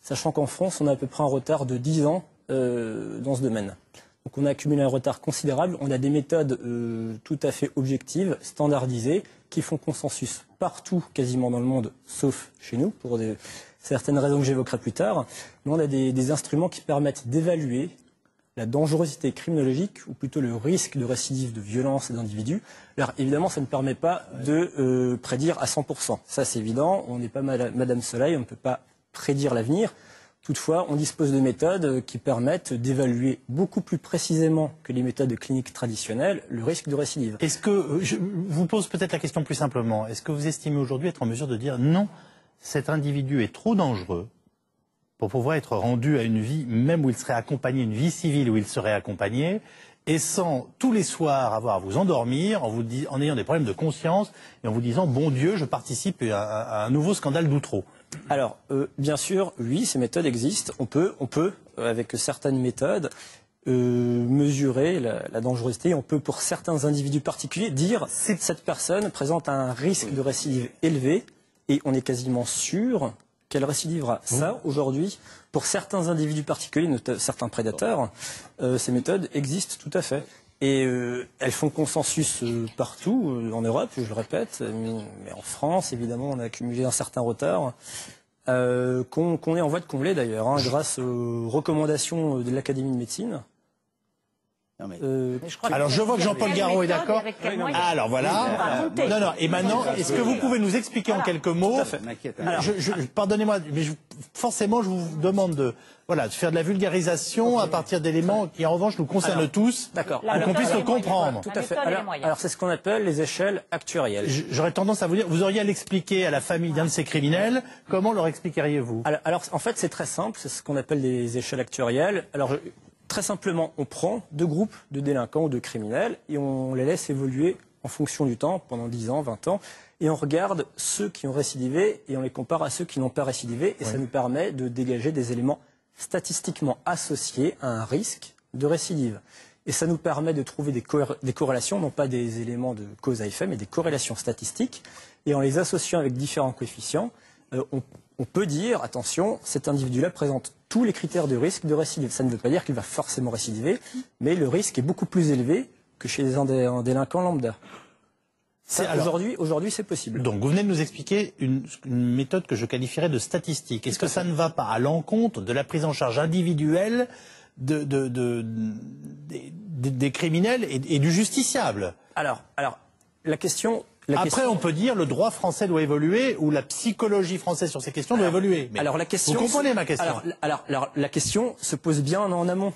sachant qu'en France, on a à peu près un retard de 10 ans dans ce domaine. Donc on a accumulé un retard considérable, on a des méthodes tout à fait objectives, standardisées, qui font consensus partout, quasiment dans le monde, sauf chez nous, pour certaines raisons que j'évoquerai plus tard. Mais on a des instruments qui permettent d'évaluer la dangerosité criminologique, ou plutôt le risque de récidive de violence d'individus. Alors évidemment, ça ne permet pas de prédire à 100%. Ça c'est évident, on n'est pas Madame Soleil, on ne peut pas prédire l'avenir. Toutefois, on dispose de méthodes qui permettent d'évaluer beaucoup plus précisément que les méthodes cliniques traditionnelles le risque de récidive. Est-ce que, je vous pose peut-être la question plus simplement, est-ce que vous estimez aujourd'hui être en mesure de dire non, cet individu est trop dangereux pour pouvoir être rendu à une vie, même où il serait accompagné, une vie civile où il serait accompagné, et sans tous les soirs avoir à vous endormir en ayant des problèmes de conscience et en vous disant bon Dieu, je participe à un nouveau scandale d'Outreau? Alors, bien sûr, oui, ces méthodes existent. On peut, avec certaines méthodes, mesurer la dangerosité. On peut, pour certains individus particuliers, dire que cette personne présente un risque de récidive élevé et on est quasiment sûr qu'elle récidivera. Ça, aujourd'hui, pour certains individus particuliers, certains prédateurs, ces méthodes existent tout à fait. Et elles font consensus partout, en Europe, je le répète, mais en France, évidemment, on a accumulé un certain retard, qu'on est en voie de combler d'ailleurs, grâce aux recommandations de l'Académie de médecine. Alors je vois que Jean-Paul Garot est d'accord. Alors voilà. Non, et maintenant, est-ce que vous pouvez nous expliquer en quelques mots? Pardonnez-moi, mais forcément je vous demande de faire de la vulgarisation à partir d'éléments qui en revanche nous concernent tous, pour qu'on puisse le comprendre. Tout à fait. Alors c'est ce qu'on appelle les échelles actuarielles. J'aurais tendance à vous dire, vous auriez à l'expliquer à la famille d'un de ces criminels, comment leur expliqueriez-vous? Alors en fait c'est très simple, c'est ce qu'on appelle les échelles actuarielles. Alors très simplement, on prend deux groupes de délinquants ou de criminels et on les laisse évoluer en fonction du temps, pendant 10 ans, 20 ans, et on regarde ceux qui ont récidivé et on les compare à ceux qui n'ont pas récidivé, et ça nous permet de dégager des éléments statistiquement associés à un risque de récidive. Et ça nous permet de trouver des corrélations, non pas des éléments de cause à effet, mais des corrélations statistiques, et en les associant avec différents coefficients, on peut dire, attention, cet individu-là présente tous les critères de risque de récidive. Ça ne veut pas dire qu'il va forcément récidiver, mais le risque est beaucoup plus élevé que chez un délinquant lambda. Aujourd'hui, c'est possible. Donc, vous venez de nous expliquer une méthode que je qualifierais de statistique. Est-ce que ça ne va pas à l'encontre de la prise en charge individuelle des criminels et du justiciable? Alors, la question Après, on peut dire le droit français doit évoluer ou la psychologie française sur ces questions doit évoluer. Mais alors la question, vous comprenez ma question? Alors, la question se pose bien en amont.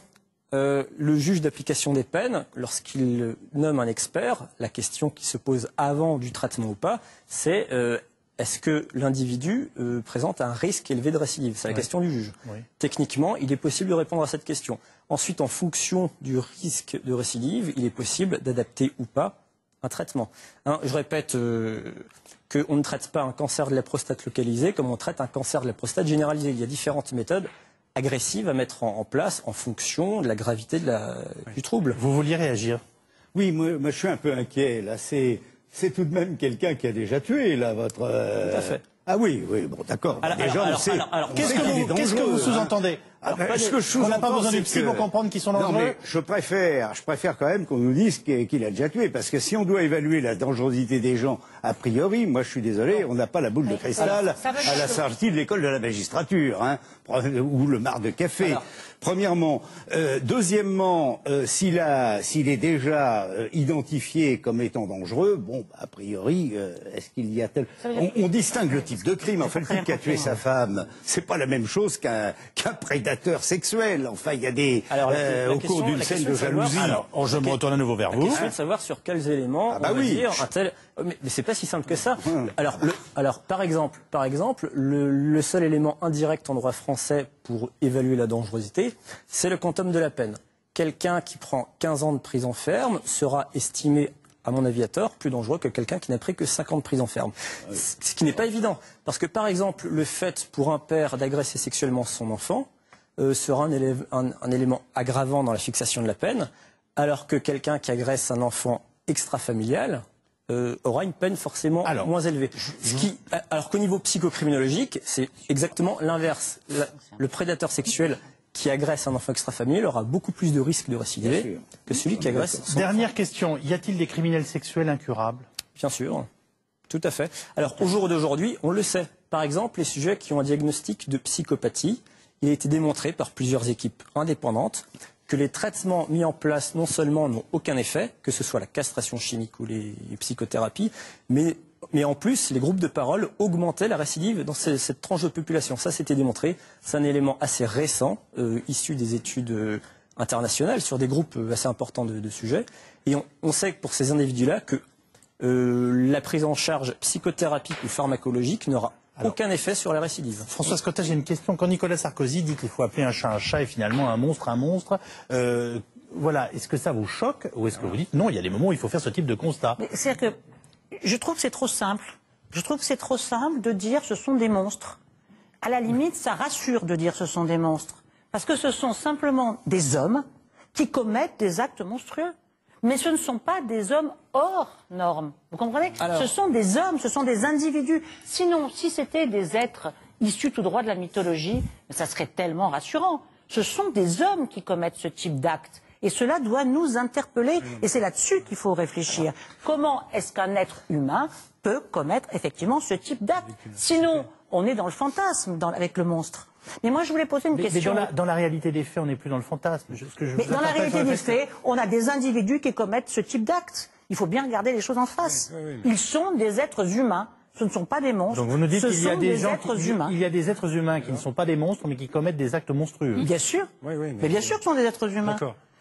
Le juge d'application des peines, lorsqu'il nomme un expert, la question qui se pose avant du traitement ou pas, c'est est-ce que l'individu présente un risque élevé de récidive? C'est la question du juge. Oui. Techniquement, il est possible de répondre à cette question. Ensuite, en fonction du risque de récidive, il est possible d'adapter ou pas un traitement. Hein, je répète qu'on ne traite pas un cancer de la prostate localisé comme on traite un cancer de la prostate généralisé. Il y a différentes méthodes agressives à mettre en place en fonction de la gravité du trouble. Vous vouliez réagir? Oui, moi je suis un peu inquiet. Là, c'est tout de même quelqu'un qui a déjà tué, là, votre... Tout à fait. Ah oui, bon, d'accord. Qu'est-ce que vous sous-entendez? On n'a pas besoin de psy pour comprendre qu'ils sont dangereux. Non, mais je préfère quand même qu'on nous dise qu'il a déjà tué, parce que si on doit évaluer la dangerosité des gens a priori, moi je suis désolé, on n'a pas la boule de cristal à la sortie de l'école de la magistrature, hein, ou le marc de café. Premièrement, deuxièmement, s'il est déjà identifié comme étant dangereux, bon, a priori, est-ce qu'il y a tel... On distingue le type de crime. Enfin, le type qui a tué sa femme, c'est pas la même chose qu'un prédateur sexuel. Enfin, il y a des au cours d'une scène de jalousie. Alors, je me retourne à nouveau vers vous. La question est de savoir sur quels éléments on va dire un tel. Mais c'est pas si simple que ça. Alors, par exemple, le seul élément indirect en droit français pour évaluer la dangerosité, c'est le quantum de la peine. Quelqu'un qui prend 15 ans de prison ferme sera estimé, à mon avis à tort, plus dangereux que quelqu'un qui n'a pris que 5 ans de prison ferme. Ce qui n'est pas évident. Parce que, par exemple, le fait pour un père d'agresser sexuellement son enfant sera un élément aggravant dans la fixation de la peine, alors que quelqu'un qui agresse un enfant extrafamilial aura une peine forcément moins élevée. Alors qu'au niveau psychocriminologique, c'est exactement l'inverse. Le prédateur sexuel qui agresse un enfant extrafamilial aura beaucoup plus de risques de récidiver que celui qui agresse son Dernière question, y a-t-il des criminels sexuels incurables? Bien sûr, tout à fait. Alors au jour d'aujourd'hui, on le sait. Par exemple, les sujets qui ont un diagnostic de psychopathie, il a été démontré par plusieurs équipes indépendantes que les traitements mis en place non seulement n'ont aucun effet, que ce soit la castration chimique ou les psychothérapies, mais en plus, les groupes de parole augmentaient la récidive dans cette tranche de population. Ça, c'était démontré. C'est un élément assez récent, issu des études internationales sur des groupes assez importants de sujets. Et on sait que pour ces individus-là, que la prise en charge psychothérapique ou pharmacologique n'aura aucun effet sur la récidive. François Cotta, j'ai une question. Quand Nicolas Sarkozy dit qu'il faut appeler un chat et finalement un monstre, voilà, est-ce que ça vous choque ou est-ce que vous dites non, il y a des moments où il faut faire ce type de constat? C'est-à-dire que je trouve que c'est trop simple. Je trouve que c'est trop simple de dire ce sont des monstres. À la limite, ça rassure de dire ce sont des monstres. Parce que ce sont simplement des hommes qui commettent des actes monstrueux. Mais ce ne sont pas des hommes hors normes. Vous comprenez? Ce sont des hommes, ce sont des individus. Sinon, si c'était des êtres issus tout droit de la mythologie, ça serait tellement rassurant. Ce sont des hommes qui commettent ce type d'actes. Et cela doit nous interpeller. Et c'est là-dessus qu'il faut réfléchir. Comment est-ce qu'un être humain peut commettre effectivement ce type d'acte? Sinon, on est dans le fantasme avec le monstre. Mais moi, je voulais poser une question. Mais dans la réalité des faits, on n'est plus dans le fantasme. Mais dans la réalité des faits, on a des individus qui commettent ce type d'actes. Il faut bien regarder les choses en face. Ils sont des êtres humains. Ce ne sont pas des monstres. Donc vous nous dites qu'il y a des êtres humains. Il y a des êtres humains qui ne sont pas des monstres, mais qui commettent des actes monstrueux. Bien sûr. Mais bien sûr que ce sont des êtres humains.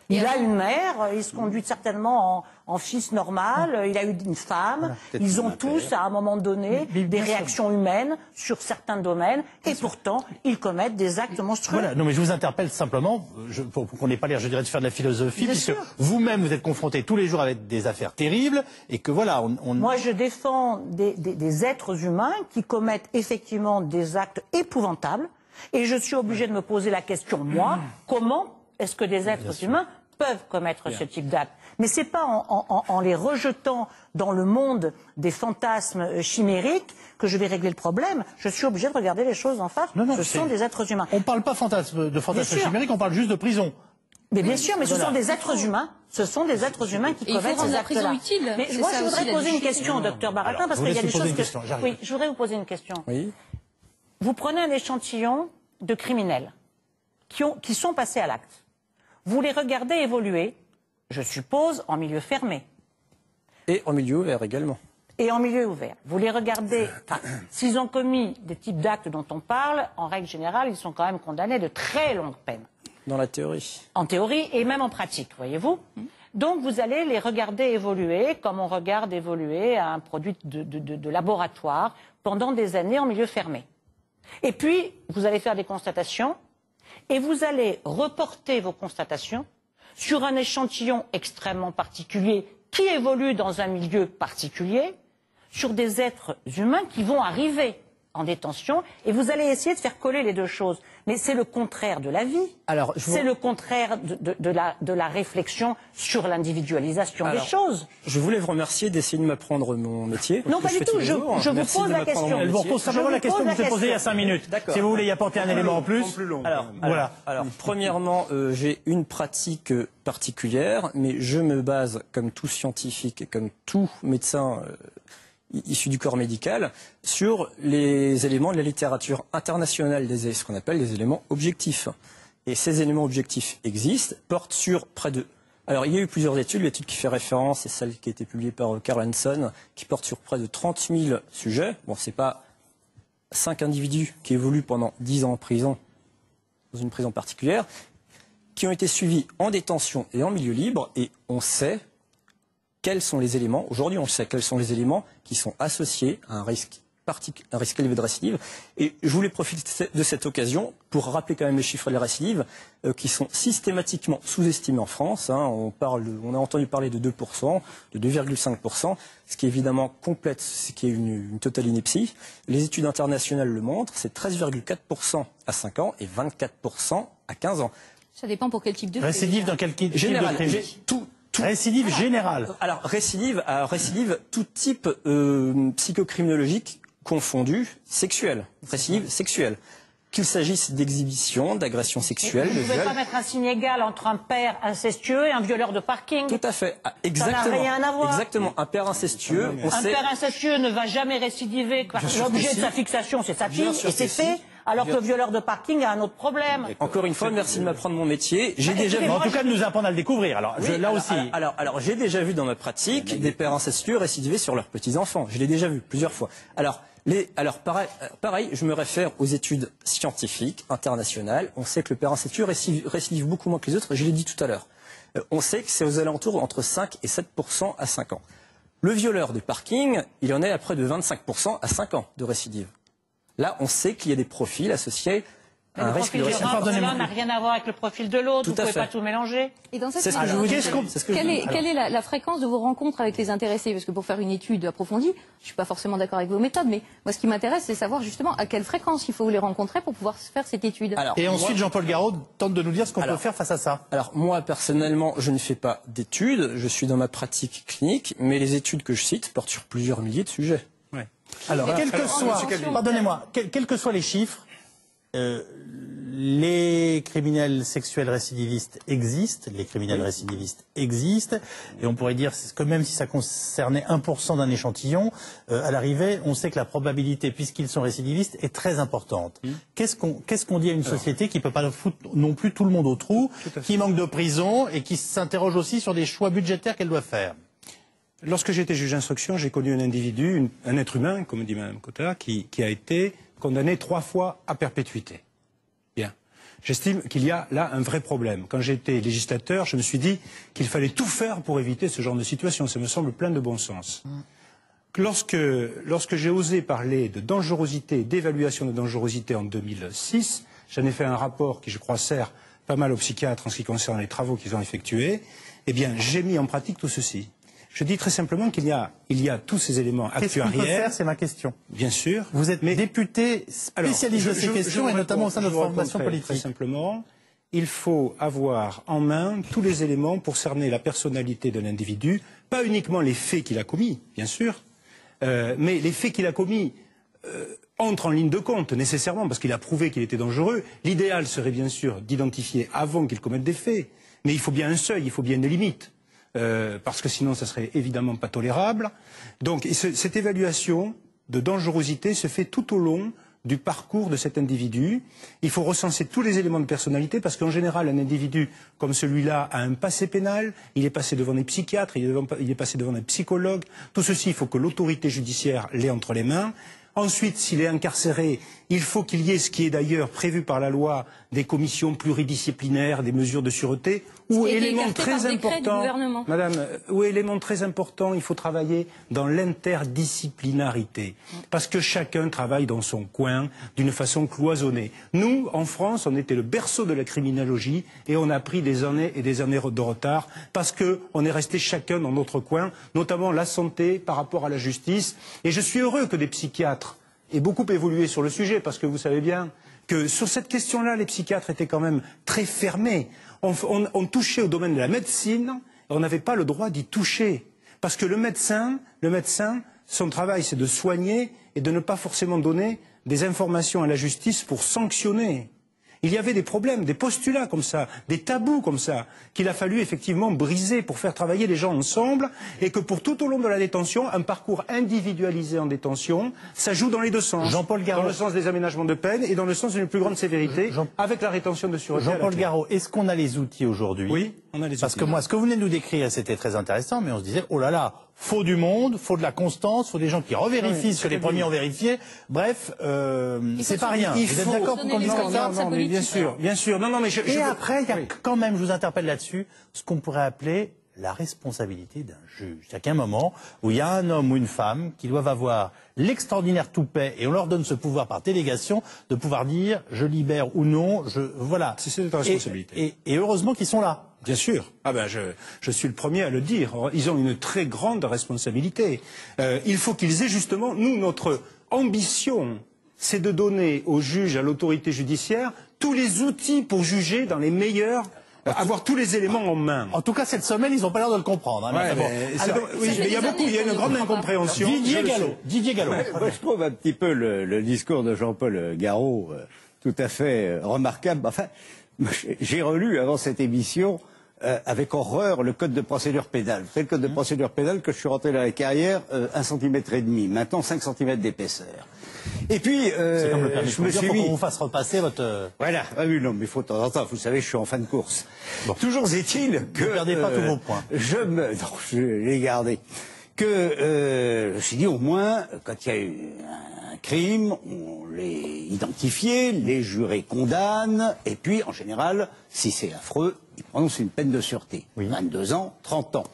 Il a une mère, il se conduit certainement en fils normal, il a eu une femme, ils ont tous, à un moment donné, des réactions humaines sur certains domaines, et pourtant, ils commettent des actes monstrueux. Voilà, non mais je vous interpelle simplement, pour qu'on n'ait pas l'air, je dirais, de faire de la philosophie, puisque vous-même, vous êtes confronté tous les jours avec des affaires terribles, et que voilà, Moi, je défends des êtres humains qui commettent effectivement des actes épouvantables, et je suis obligé de me poser la question, moi, comment est-ce que des êtres humains peuvent commettre ce type d'acte? Mais ce n'est pas en les rejetant dans le monde des fantasmes chimériques que je vais régler le problème. Je suis obligé de regarder les choses en face. Ce sont des êtres humains. On ne parle pas de fantasmes chimériques, on parle juste de prison. Mais bien sûr, mais ce sont des êtres humains. Ce sont des êtres humains qui commettent ces actes-là. Mais moi, je voudrais poser une question, docteur Baratin, parce qu'il y a des choses que... Oui, je voudrais vous poser une question. Oui. Vous prenez un échantillon de criminels qui sont passés à l'acte. Vous les regardez évoluer, je suppose, en milieu fermé. Et en milieu ouvert également. et en milieu ouvert. Vous les regardez, s'ils ont commis des types d'actes dont on parle, en règle générale, ils sont quand même condamnés de très longues peines. Dans la théorie. En théorie et même en pratique, voyez-vous. Donc vous allez les regarder évoluer comme on regarde évoluer un produit de laboratoire pendant des années en milieu fermé. Et puis, vous allez faire des constatations et vous allez reporter vos constatations sur un échantillon extrêmement particulier qui évolue dans un milieu particulier, sur des êtres humains qui vont arriver en détention, et vous allez essayer de faire coller les deux choses. Mais c'est le contraire de la vie. C'est le contraire de la réflexion sur l'individualisation des choses. Je voulais vous remercier d'essayer de m'apprendre mon métier. Non, pas du tout. Je vous pose la question. Elle vous repose simplement la question que vous avez posée il y a 5 minutes. Si vous voulez y apporter un élément en plus. Alors, premièrement, j'ai une pratique particulière, mais je me base, comme tout scientifique et comme tout médecin issus du corps médical, sur les éléments de la littérature internationale, ce qu'on appelle les éléments objectifs. Et ces éléments objectifs existent, portent sur près de... Alors, il y a eu plusieurs études. L'étude qui fait référence, c'est celle qui a été publiée par Carl Hanson, qui porte sur près de 30 000 sujets. Bon, c'est pas 5 individus qui évoluent pendant 10 ans en prison, dans une prison particulière, qui ont été suivis en détention et en milieu libre, et on sait quels sont les éléments, aujourd'hui on sait quels sont les éléments qui sont associés à un risque élevé de récidive. Et je voulais profiter de cette occasion pour rappeler quand même les chiffres de la récidive qui sont systématiquement sous-estimés en France. On a entendu parler de 2%, de 2,5%, ce qui évidemment complète, ce qui est une totale ineptie. Les études internationales le montrent, c'est 13,4% à 5 ans et 24% à 15 ans. Ça dépend pour quel type de récidive dans quel type général, de crime. Récidive générale. Alors, récidive, tout type psychocriminologique confondu, sexuel. Récidive sexuelle. Qu'il s'agisse d'exhibition, d'agression sexuelle, de viol. Vous ne pouvez pas mettre un signe égal entre un père incestueux et un violeur de parking. Tout à fait. Exactement. Ça n'a rien à voir. Exactement. Un père incestueux, père incestueux ne va jamais récidiver. L'objet de sa fixation, c'est sa fille, et c'est fait. Alors que le violeur de parking a un autre problème. Encore une fois, merci de m'apprendre mon métier. J'ai déjà vu... En tout cas, de nous apprendre à le découvrir. Alors, là aussi. Alors, j'ai déjà vu dans ma pratique des pères incestueux récidiver sur leurs petits-enfants. Je l'ai déjà vu plusieurs fois. Alors, pareil, je me réfère aux études scientifiques internationales. On sait que le père incestueux récidive beaucoup moins que les autres. Je l'ai dit tout à l'heure. On sait que c'est aux alentours entre 5 et 7% à 5 ans. Le violeur de parking, il en est à près de 25% à 5 ans de récidive. Là, on sait qu'il y a des profils associés à un risque de récidive. Le profil de l'un n'a rien à voir avec le profil de l'autre. Vous ne pouvez pas tout mélanger. Et dans cette c'est ce que je vous dis. Quelle est la fréquence de vos rencontres avec les intéressés? Parce que pour faire une étude approfondie, je ne suis pas forcément d'accord avec vos méthodes, mais moi, ce qui m'intéresse, c'est savoir justement à quelle fréquence il faut les rencontrer pour pouvoir faire cette étude. Et ensuite, Jean-Paul Garot tente de nous dire ce qu'on peut faire face à ça. Alors, moi, personnellement, je ne fais pas d'études. Je suis dans ma pratique clinique, mais les études que je cite portent sur plusieurs milliers de sujets. Alors, pardonnez-moi, quels que soient les chiffres, les criminels sexuels récidivistes existent, et on pourrait dire que même si ça concernait 1% d'un échantillon, à l'arrivée, on sait que la probabilité, puisqu'ils sont récidivistes, est très importante. Qu'est-ce qu'on dit à une société qui ne peut pas foutre non plus tout le monde au trou, qui manque de prison et qui s'interroge aussi sur des choix budgétaires qu'elle doit faire? Lorsque j'étais juge d'instruction, j'ai connu un individu, un être humain, comme dit Mme Cotta, qui a été condamné 3 fois à perpétuité. Bien. J'estime qu'il y a là un vrai problème. Quand j'étais législateur, je me suis dit qu'il fallait tout faire pour éviter ce genre de situation. Ça me semble plein de bon sens. Lorsque j'ai osé parler de dangerosité, d'évaluation de dangerosité en 2006, j'en ai fait un rapport qui, je crois, sert pas mal aux psychiatres en ce qui concerne les travaux qu'ils ont effectués. Eh bien, j'ai mis en pratique tout ceci. Je dis très simplement qu'il y a tous ces éléments actuariels. Qu'est-ce qu'on peut faire, c'est ma question. Bien sûr. Vous êtes député spécialisé de ces questions et notamment au sein de notre formation politique. Très simplement, il faut avoir en main tous les éléments pour cerner la personnalité d'un individu, pas uniquement les faits qu'il a commis, bien sûr, mais les faits qu'il a commis entrent en ligne de compte nécessairement parce qu'il a prouvé qu'il était dangereux. L'idéal serait bien sûr d'identifier avant qu'il commette des faits, mais il faut bien un seuil, il faut bien des limites. Parce que sinon ça serait évidemment pas tolérable. Donc cette évaluation de dangerosité se fait tout au long du parcours de cet individu. Il faut recenser tous les éléments de personnalité parce qu'en général, un individu comme celui-là a un passé pénal, il est passé devant des psychiatres, il est passé devant des psychologues. Tout ceci, il faut que l'autorité judiciaire l'ait entre les mains. Ensuite, s'il est incarcéré, il faut qu'il y ait ce qui est d'ailleurs prévu par la loi, des commissions pluridisciplinaires, des mesures de sûreté, ou élément très important, Madame, ou élément très important, il faut travailler dans l'interdisciplinarité, parce que chacun travaille dans son coin d'une façon cloisonnée. Nous, en France, on était le berceau de la criminologie et on a pris des années et des années de retard parce que on est resté chacun dans notre coin, notamment la santé par rapport à la justice. Et je suis heureux que des psychiatres aient beaucoup évolué sur le sujet, parce que vous savez bien que sur cette question-là, les psychiatres étaient quand même très fermés. On touchait au domaine de la médecine, et on n'avait pas le droit d'y toucher. Parce que le médecin, son travail, c'est de soigner et de ne pas forcément donner des informations à la justice pour sanctionner. Il y avait des problèmes, des postulats comme ça, des tabous comme ça, qu'il a fallu effectivement briser pour faire travailler les gens ensemble, et que pour tout au long de la détention, un parcours individualisé en détention, ça joue dans les deux sens. Jean-Paul Garot. Dans le sens des aménagements de peine et dans le sens d'une plus grande sévérité, avec la rétention de sûreté. Jean-Paul Garot, est-ce qu'on a les outils aujourd'hui? Oui, on a les outils. Parce que moi, ce que vous venez de nous décrire, c'était très intéressant, mais on se disait, oh là là, faut du monde, faut de la constance, faut des gens qui revérifient ce que les premiers ont vérifié. Bref, c'est pas rien. Vous êtes d'accord pour qu'on dise comme ça? Non, mais bien sûr, bien sûr. Non, mais Et après, il y a quand même, je vous interpelle là-dessus, ce qu'on pourrait appeler la responsabilité d'un juge. Il y a qu'un moment où il y a un homme ou une femme qui doivent avoir l'extraordinaire toupet, et on leur donne ce pouvoir par délégation de pouvoir dire je libère ou non, voilà. C'est notre responsabilité. Et heureusement qu'ils sont là. Bien sûr. Ah ben je suis le premier à le dire. Ils ont une très grande responsabilité. Il faut qu'ils aient justement, nous, notre ambition, c'est de donner aux juges, à l'autorité judiciaire, tous les outils pour juger dans les meilleurs, avoir tous les éléments en main. En tout cas, cette semaine, ils n'ont pas l'air de le comprendre. Hein, oui, mais il y a une grande incompréhension. Didier Gallo. Moi, je trouve un petit peu le discours de Jean-Paul Garot tout à fait remarquable. Enfin, j'ai relu avant cette émission avec horreur le code de procédure pénale. C'est le code de procédure pénale que je suis rentré dans la carrière 1,5 cm, maintenant 5 cm d'épaisseur. Et puis, c'est comme le permis je me suis mis... qu'on vous fasse repasser votre... Voilà, ah oui, non, mais il faut de temps en temps, vous savez, je suis en fin de course. Bon. Toujours est-il que... Ne perdez pas tous vos points. Non, je l'ai gardé. Que, je me suis dit, au moins, quand il y a eu un crime, on l'est identifié, les jurés condamnent, et puis, en général, si c'est affreux, ils prononcent une peine de sûreté. Oui. 22 ans, 30 ans.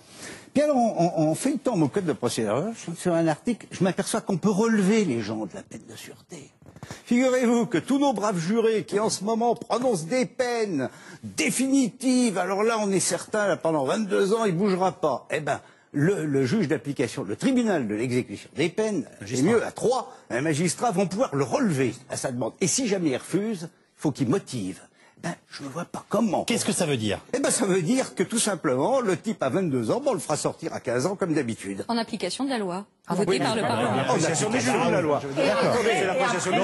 Puis alors, en feuilletant mon code de procédure, je suis sur un article, je m'aperçois qu'on peut relever les gens de la peine de sûreté. Figurez-vous que tous nos braves jurés qui en ce moment prononcent des peines définitives, alors là on est certain, là, pendant 22 ans il ne bougera pas. Eh ben, le juge d'application, le tribunal de l'exécution des peines, c'est mieux à 3, un magistrat vont pouvoir le relever à sa demande. Et si jamais il refuse, il faut qu'il motive. Ben, je ne vois pas comment. Qu'est-ce que ça veut dire? Eh ben, ça veut dire que tout simplement, le type a 22 ans, bon, on le fera sortir à 15 ans comme d'habitude. En application de la loi, votée par le Parlement. En application des juges de la loi. C'est l'appréciation de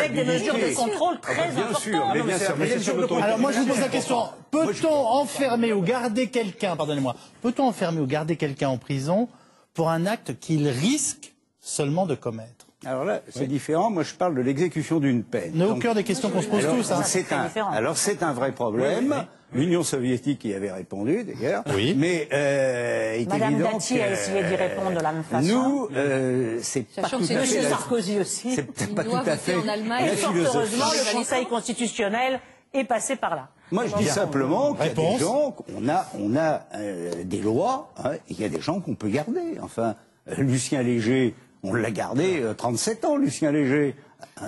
avec des mesures de contrôle très importantes. Alors moi je vous pose la question, peut-on enfermer ou garder quelqu'un, pardonnez-moi, peut-on enfermer ou garder quelqu'un en prison pour un acte qu'il risque seulement de commettre? Alors là, c'est différent. Moi, je parle de l'exécution d'une peine. On est au cœur des questions qu'on se pose tous. Hein. Alors, c'est un vrai problème. L'Union soviétique y avait répondu, d'ailleurs. Oui. Mais Madame Dati a essayé d'y répondre de la même façon. Nous, c'est pas tout à fait... Monsieur Sarkozy aussi. C'est pas tout à fait la philosophie. Heureusement, le Conseil constitutionnel est passé par là. Moi, je dis simplement qu'il y a des gens, on a des lois, hein, il y a des gens qu'on peut garder. Enfin, Lucien Léger... On l'a gardé 37 ans, Lucien Léger.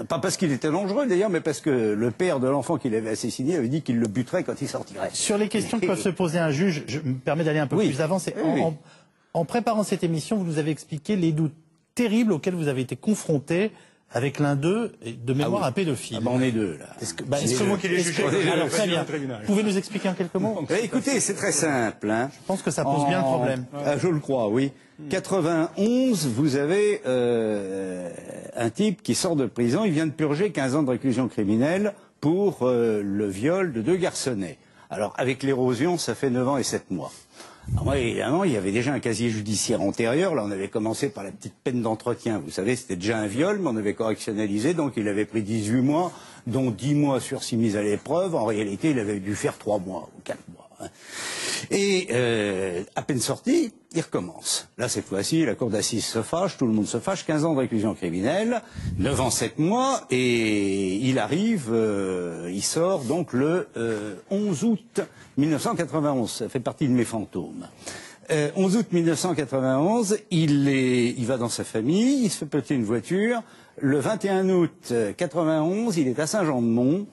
Pas parce qu'il était dangereux d'ailleurs, mais parce que le père de l'enfant qu'il avait assassiné avait dit qu'il le buterait quand il sortirait. Sur les questions que peuvent se poser un juge, je me permets d'aller un peu plus avant. En préparant cette émission, vous nous avez expliqué les doutes terribles auxquels vous avez été confrontés avec l'un d'eux, de mémoire un pédophile. Ah ben on est deux là. Est-ce que moi qui l'ai jugé? Alors très bien. Vous pouvez nous expliquer en quelques mots? Écoutez, c'est très simple. Hein. Je pense que ça pose bien le problème. Je le crois, oui. 91, vous avez un type qui sort de prison, il vient de purger 15 ans de réclusion criminelle pour le viol de 2 garçonnets. Alors avec l'érosion, ça fait 9 ans et 7 mois. Alors, évidemment, il y avait déjà un casier judiciaire antérieur. Là, on avait commencé par la petite peine d'entretien. Vous savez, c'était déjà un viol, mais on avait correctionnalisé, donc il avait pris 18 mois, dont 10 mois sursis mis à l'épreuve. En réalité, il avait dû faire 3 mois ou 4 mois. Et à peine sorti, il recommence. Là, cette fois-ci, la cour d'assises se fâche, tout le monde se fâche, 15 ans de réclusion criminelle, 9 ans, 7 mois, et il arrive, il sort donc le 11 août 1991. Ça fait partie de mes fantômes. 11 août 1991, il va dans sa famille, il se fait prêter une voiture. Le 21 août 91, il est à Saint-Jean-de-Mont.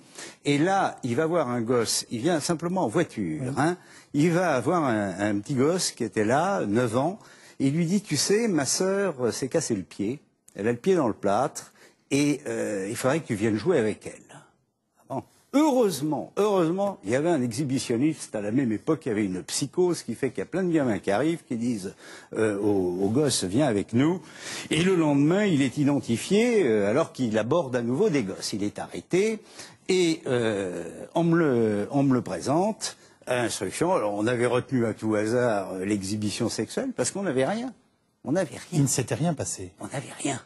Et là, il va voir un gosse, il vient simplement en voiture, hein. Il va avoir un petit gosse qui était là, 9 ans, et il lui dit, tu sais, ma sœur s'est cassé le pied, elle a le pied dans le plâtre, et il faudrait que tu viennes jouer avec elle. Bon. Heureusement, il y avait un exhibitionniste à la même époque, il y avait une psychose qui fait qu'il y a plein de gamins qui arrivent, qui disent au gosse, viens avec nous, et le lendemain, il est identifié alors qu'il aborde à nouveau des gosses. Il est arrêté, et on me le présente à l'instruction. Alors on avait retenu à tout hasard l'exhibition sexuelle parce qu'on n'avait rien. On n'avait rien. Il ne s'était rien passé. On n'avait rien.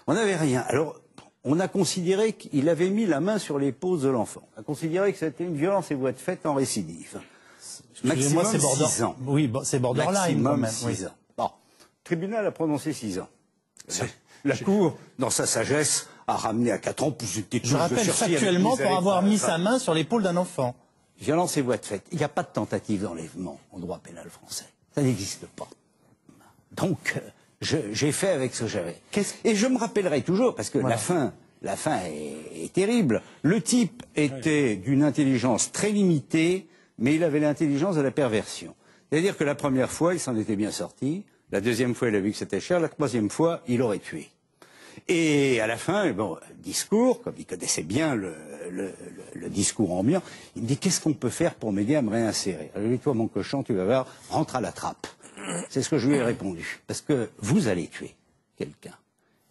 On n'avait rien. Alors on a considéré qu'il avait mis la main sur l'épaule de l'enfant. On a considéré que c'était une violence et voie de fait en récidive. Maximum 6 ans. Oui, c'est borderline quand Maximum même. 6 ans. Bon. Le tribunal a prononcé 6 ans. La Cour, dans sa sagesse, a ramené à 4 ans, plus c'était Je rappelle factuellement pour avoir mis sa main sur l'épaule d'un enfant. Violence et voie de fait. Il n'y a pas de tentative d'enlèvement en droit pénal français. Ça n'existe pas. Donc, j'ai fait avec ce que j'avais. Et je me rappellerai toujours, parce que la fin est terrible. Le type était d'une intelligence très limitée, mais il avait l'intelligence de la perversion. C'est-à-dire que la première fois, il s'en était bien sorti. La deuxième fois, il a vu que c'était cher. La troisième fois, il aurait tué. Et à la fin, bon, discours, comme il connaissait bien le discours ambiant, il me dit, qu'est-ce qu'on peut faire pour m'aider à me réinsérer? Je lui ai dit, toi, mon cochon, tu vas voir, rentre à la trappe. C'est ce que je lui ai répondu. Parce que vous allez tuer quelqu'un.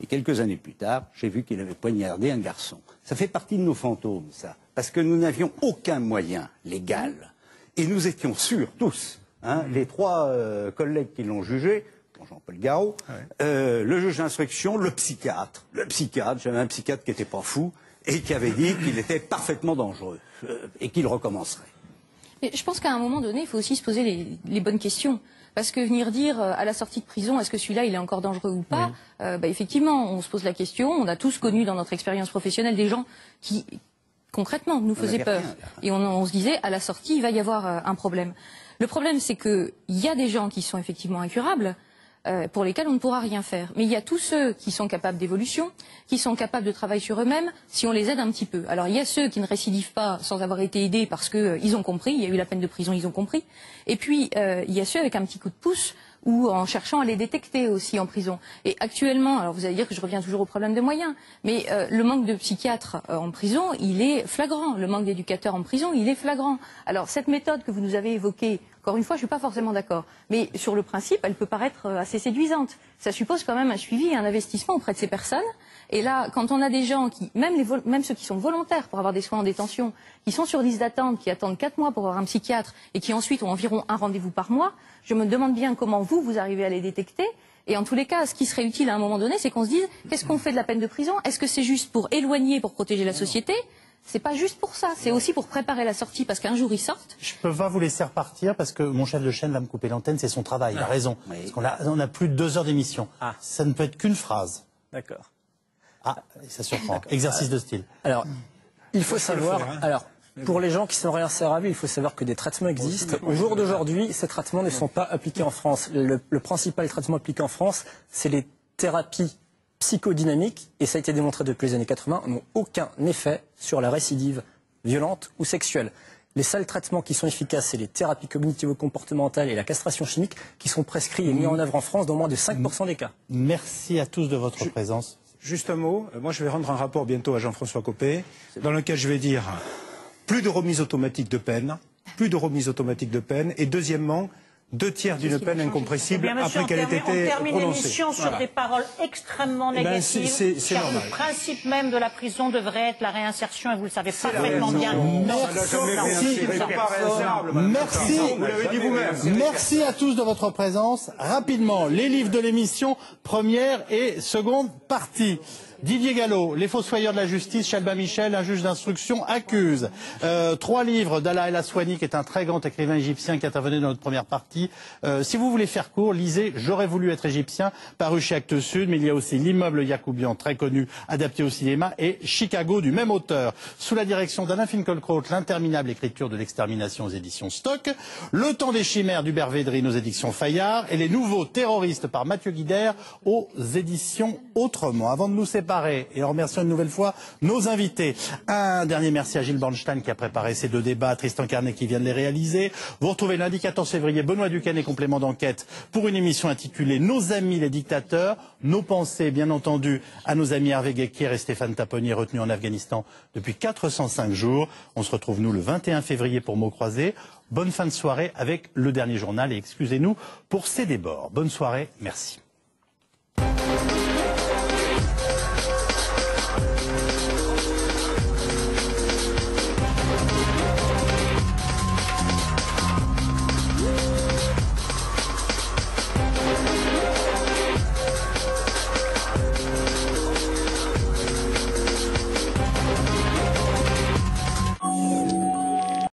Et quelques années plus tard, j'ai vu qu'il avait poignardé un garçon. Ça fait partie de nos fantômes, ça. Parce que nous n'avions aucun moyen légal. Et nous étions sûrs, tous, hein, les 3 collègues qui l'ont jugé, Jean-Paul Garot, le juge d'instruction, le psychiatre. J'avais un psychiatre qui n'était pas fou et qui avait dit qu'il était parfaitement dangereux et qu'il recommencerait. Mais je pense qu'à un moment donné, il faut aussi se poser les bonnes questions. Parce que venir dire à la sortie de prison, est-ce que celui-là, il est encore dangereux ou pas, effectivement, on se pose la question. On a tous connu dans notre expérience professionnelle des gens qui, concrètement, nous faisaient peur. Et on se disait, à la sortie, il va y avoir un problème. Le problème, c'est qu'il y a des gens qui sont effectivement incurables, pour lesquels on ne pourra rien faire. Mais il y a tous ceux qui sont capables d'évolution, qui sont capables de travail sur eux-mêmes, si on les aide un petit peu. Alors il y a ceux qui ne récidivent pas sans avoir été aidés parce qu'ils ont compris, il y a eu la peine de prison, ils ont compris. Et puis il y a ceux avec un petit coup de pouce ou en cherchant à les détecter aussi en prison. Et actuellement, alors vous allez dire que je reviens toujours au problème de moyens, mais le manque de psychiatres en prison, il est flagrant. Le manque d'éducateurs en prison, il est flagrant. Alors cette méthode que vous nous avez évoquée, encore une fois, je ne suis pas forcément d'accord, mais sur le principe, elle peut paraître assez séduisante. Ça suppose quand même un suivi et un investissement auprès de ces personnes. Et là, quand on a des gens qui, même ceux qui sont volontaires pour avoir des soins en détention, qui sont sur liste d'attente, qui attendent 4 mois pour avoir un psychiatre et qui ensuite ont environ un rendez-vous par mois, je me demande bien comment vous arrivez à les détecter. Et en tous les cas, ce qui serait utile à un moment donné, c'est qu'on se dise, qu'est-ce qu'on fait de la peine de prison? Est-ce que c'est juste pour éloigner, pour protéger la société? C'est pas juste pour ça, c'est aussi pour préparer la sortie, parce qu'un jour ils sortent. Je peux pas vous laisser repartir parce que mon chef de chaîne va me couper l'antenne, c'est son travail, il a raison. Parce qu'on a plus de 2 heures d'émission. Ça ne peut être qu'une phrase. D'accord. Ça surprend. Exercice de style. Alors, il faut savoir... Alors, pour les gens qui sont réinsérables, il faut savoir que des traitements existent. Au jour d'aujourd'hui, ces traitements ne sont pas appliqués en France. Le principal traitement appliqué en France, c'est les thérapies psychodynamiques, et ça a été démontré depuis les années 80, n'ont aucun effet sur la récidive violente ou sexuelle. Les seuls traitements qui sont efficaces, c'est les thérapies cognitivo-comportementales et la castration chimique, qui sont prescrits et mis en œuvre en France dans moins de 5% des cas. Merci à tous de votre présence. Juste un mot, moi je vais rendre un rapport bientôt à Jean-François Copé, dans lequel je vais dire plus de remise automatique de peine, et deuxièmement, 2 tiers d'une peine incompressible Bien, monsieur, après qu'elle ait été on termine prononcée. l'émission sur des paroles extrêmement négatives. C'est car normal. le principe même de la prison devrait être la réinsertion, et vous le savez parfaitement bien. Merci à tous de votre présence. Rapidement, les livres de l'émission, première et seconde partie. Didier Gallo, Les Fossoyeurs de la Justice, Chalba Michel, un juge d'instruction, accuse. 3 livres d'Allah El Aswani, qui est un très grand écrivain égyptien qui intervenait dans notre première partie. Si vous voulez faire court, lisez J'aurais voulu être égyptien, paru chez Actes Sud, mais il y a aussi L'immeuble Yacoubian, très connu, adapté au cinéma, et Chicago, du même auteur. Sous la direction d'Alain Finkielkraut, L'interminable écriture de l'extermination aux éditions Stock, Le temps des chimères d'Hubert Védrine aux éditions Fayard, et Les nouveaux terroristes par Mathieu Guidère aux éditions Autrement. Avant de nous séparer, et en remerciant une nouvelle fois nos invités. Un dernier merci à Gilles Bornstein qui a préparé ces 2 débats, Tristan Carnet qui vient de les réaliser. Vous retrouvez lundi 14 février Benoît Duquesne, complément d'enquête, pour une émission intitulée Nos amis les dictateurs. Nos pensées, bien entendu, à nos amis Hervé Guéquière et Stéphane Taponnier, retenus en Afghanistan depuis 405 jours. On se retrouve, nous, le 21 février pour Mots croisés. Bonne fin de soirée avec le dernier journal et excusez-nous pour ces débords. Bonne soirée, merci.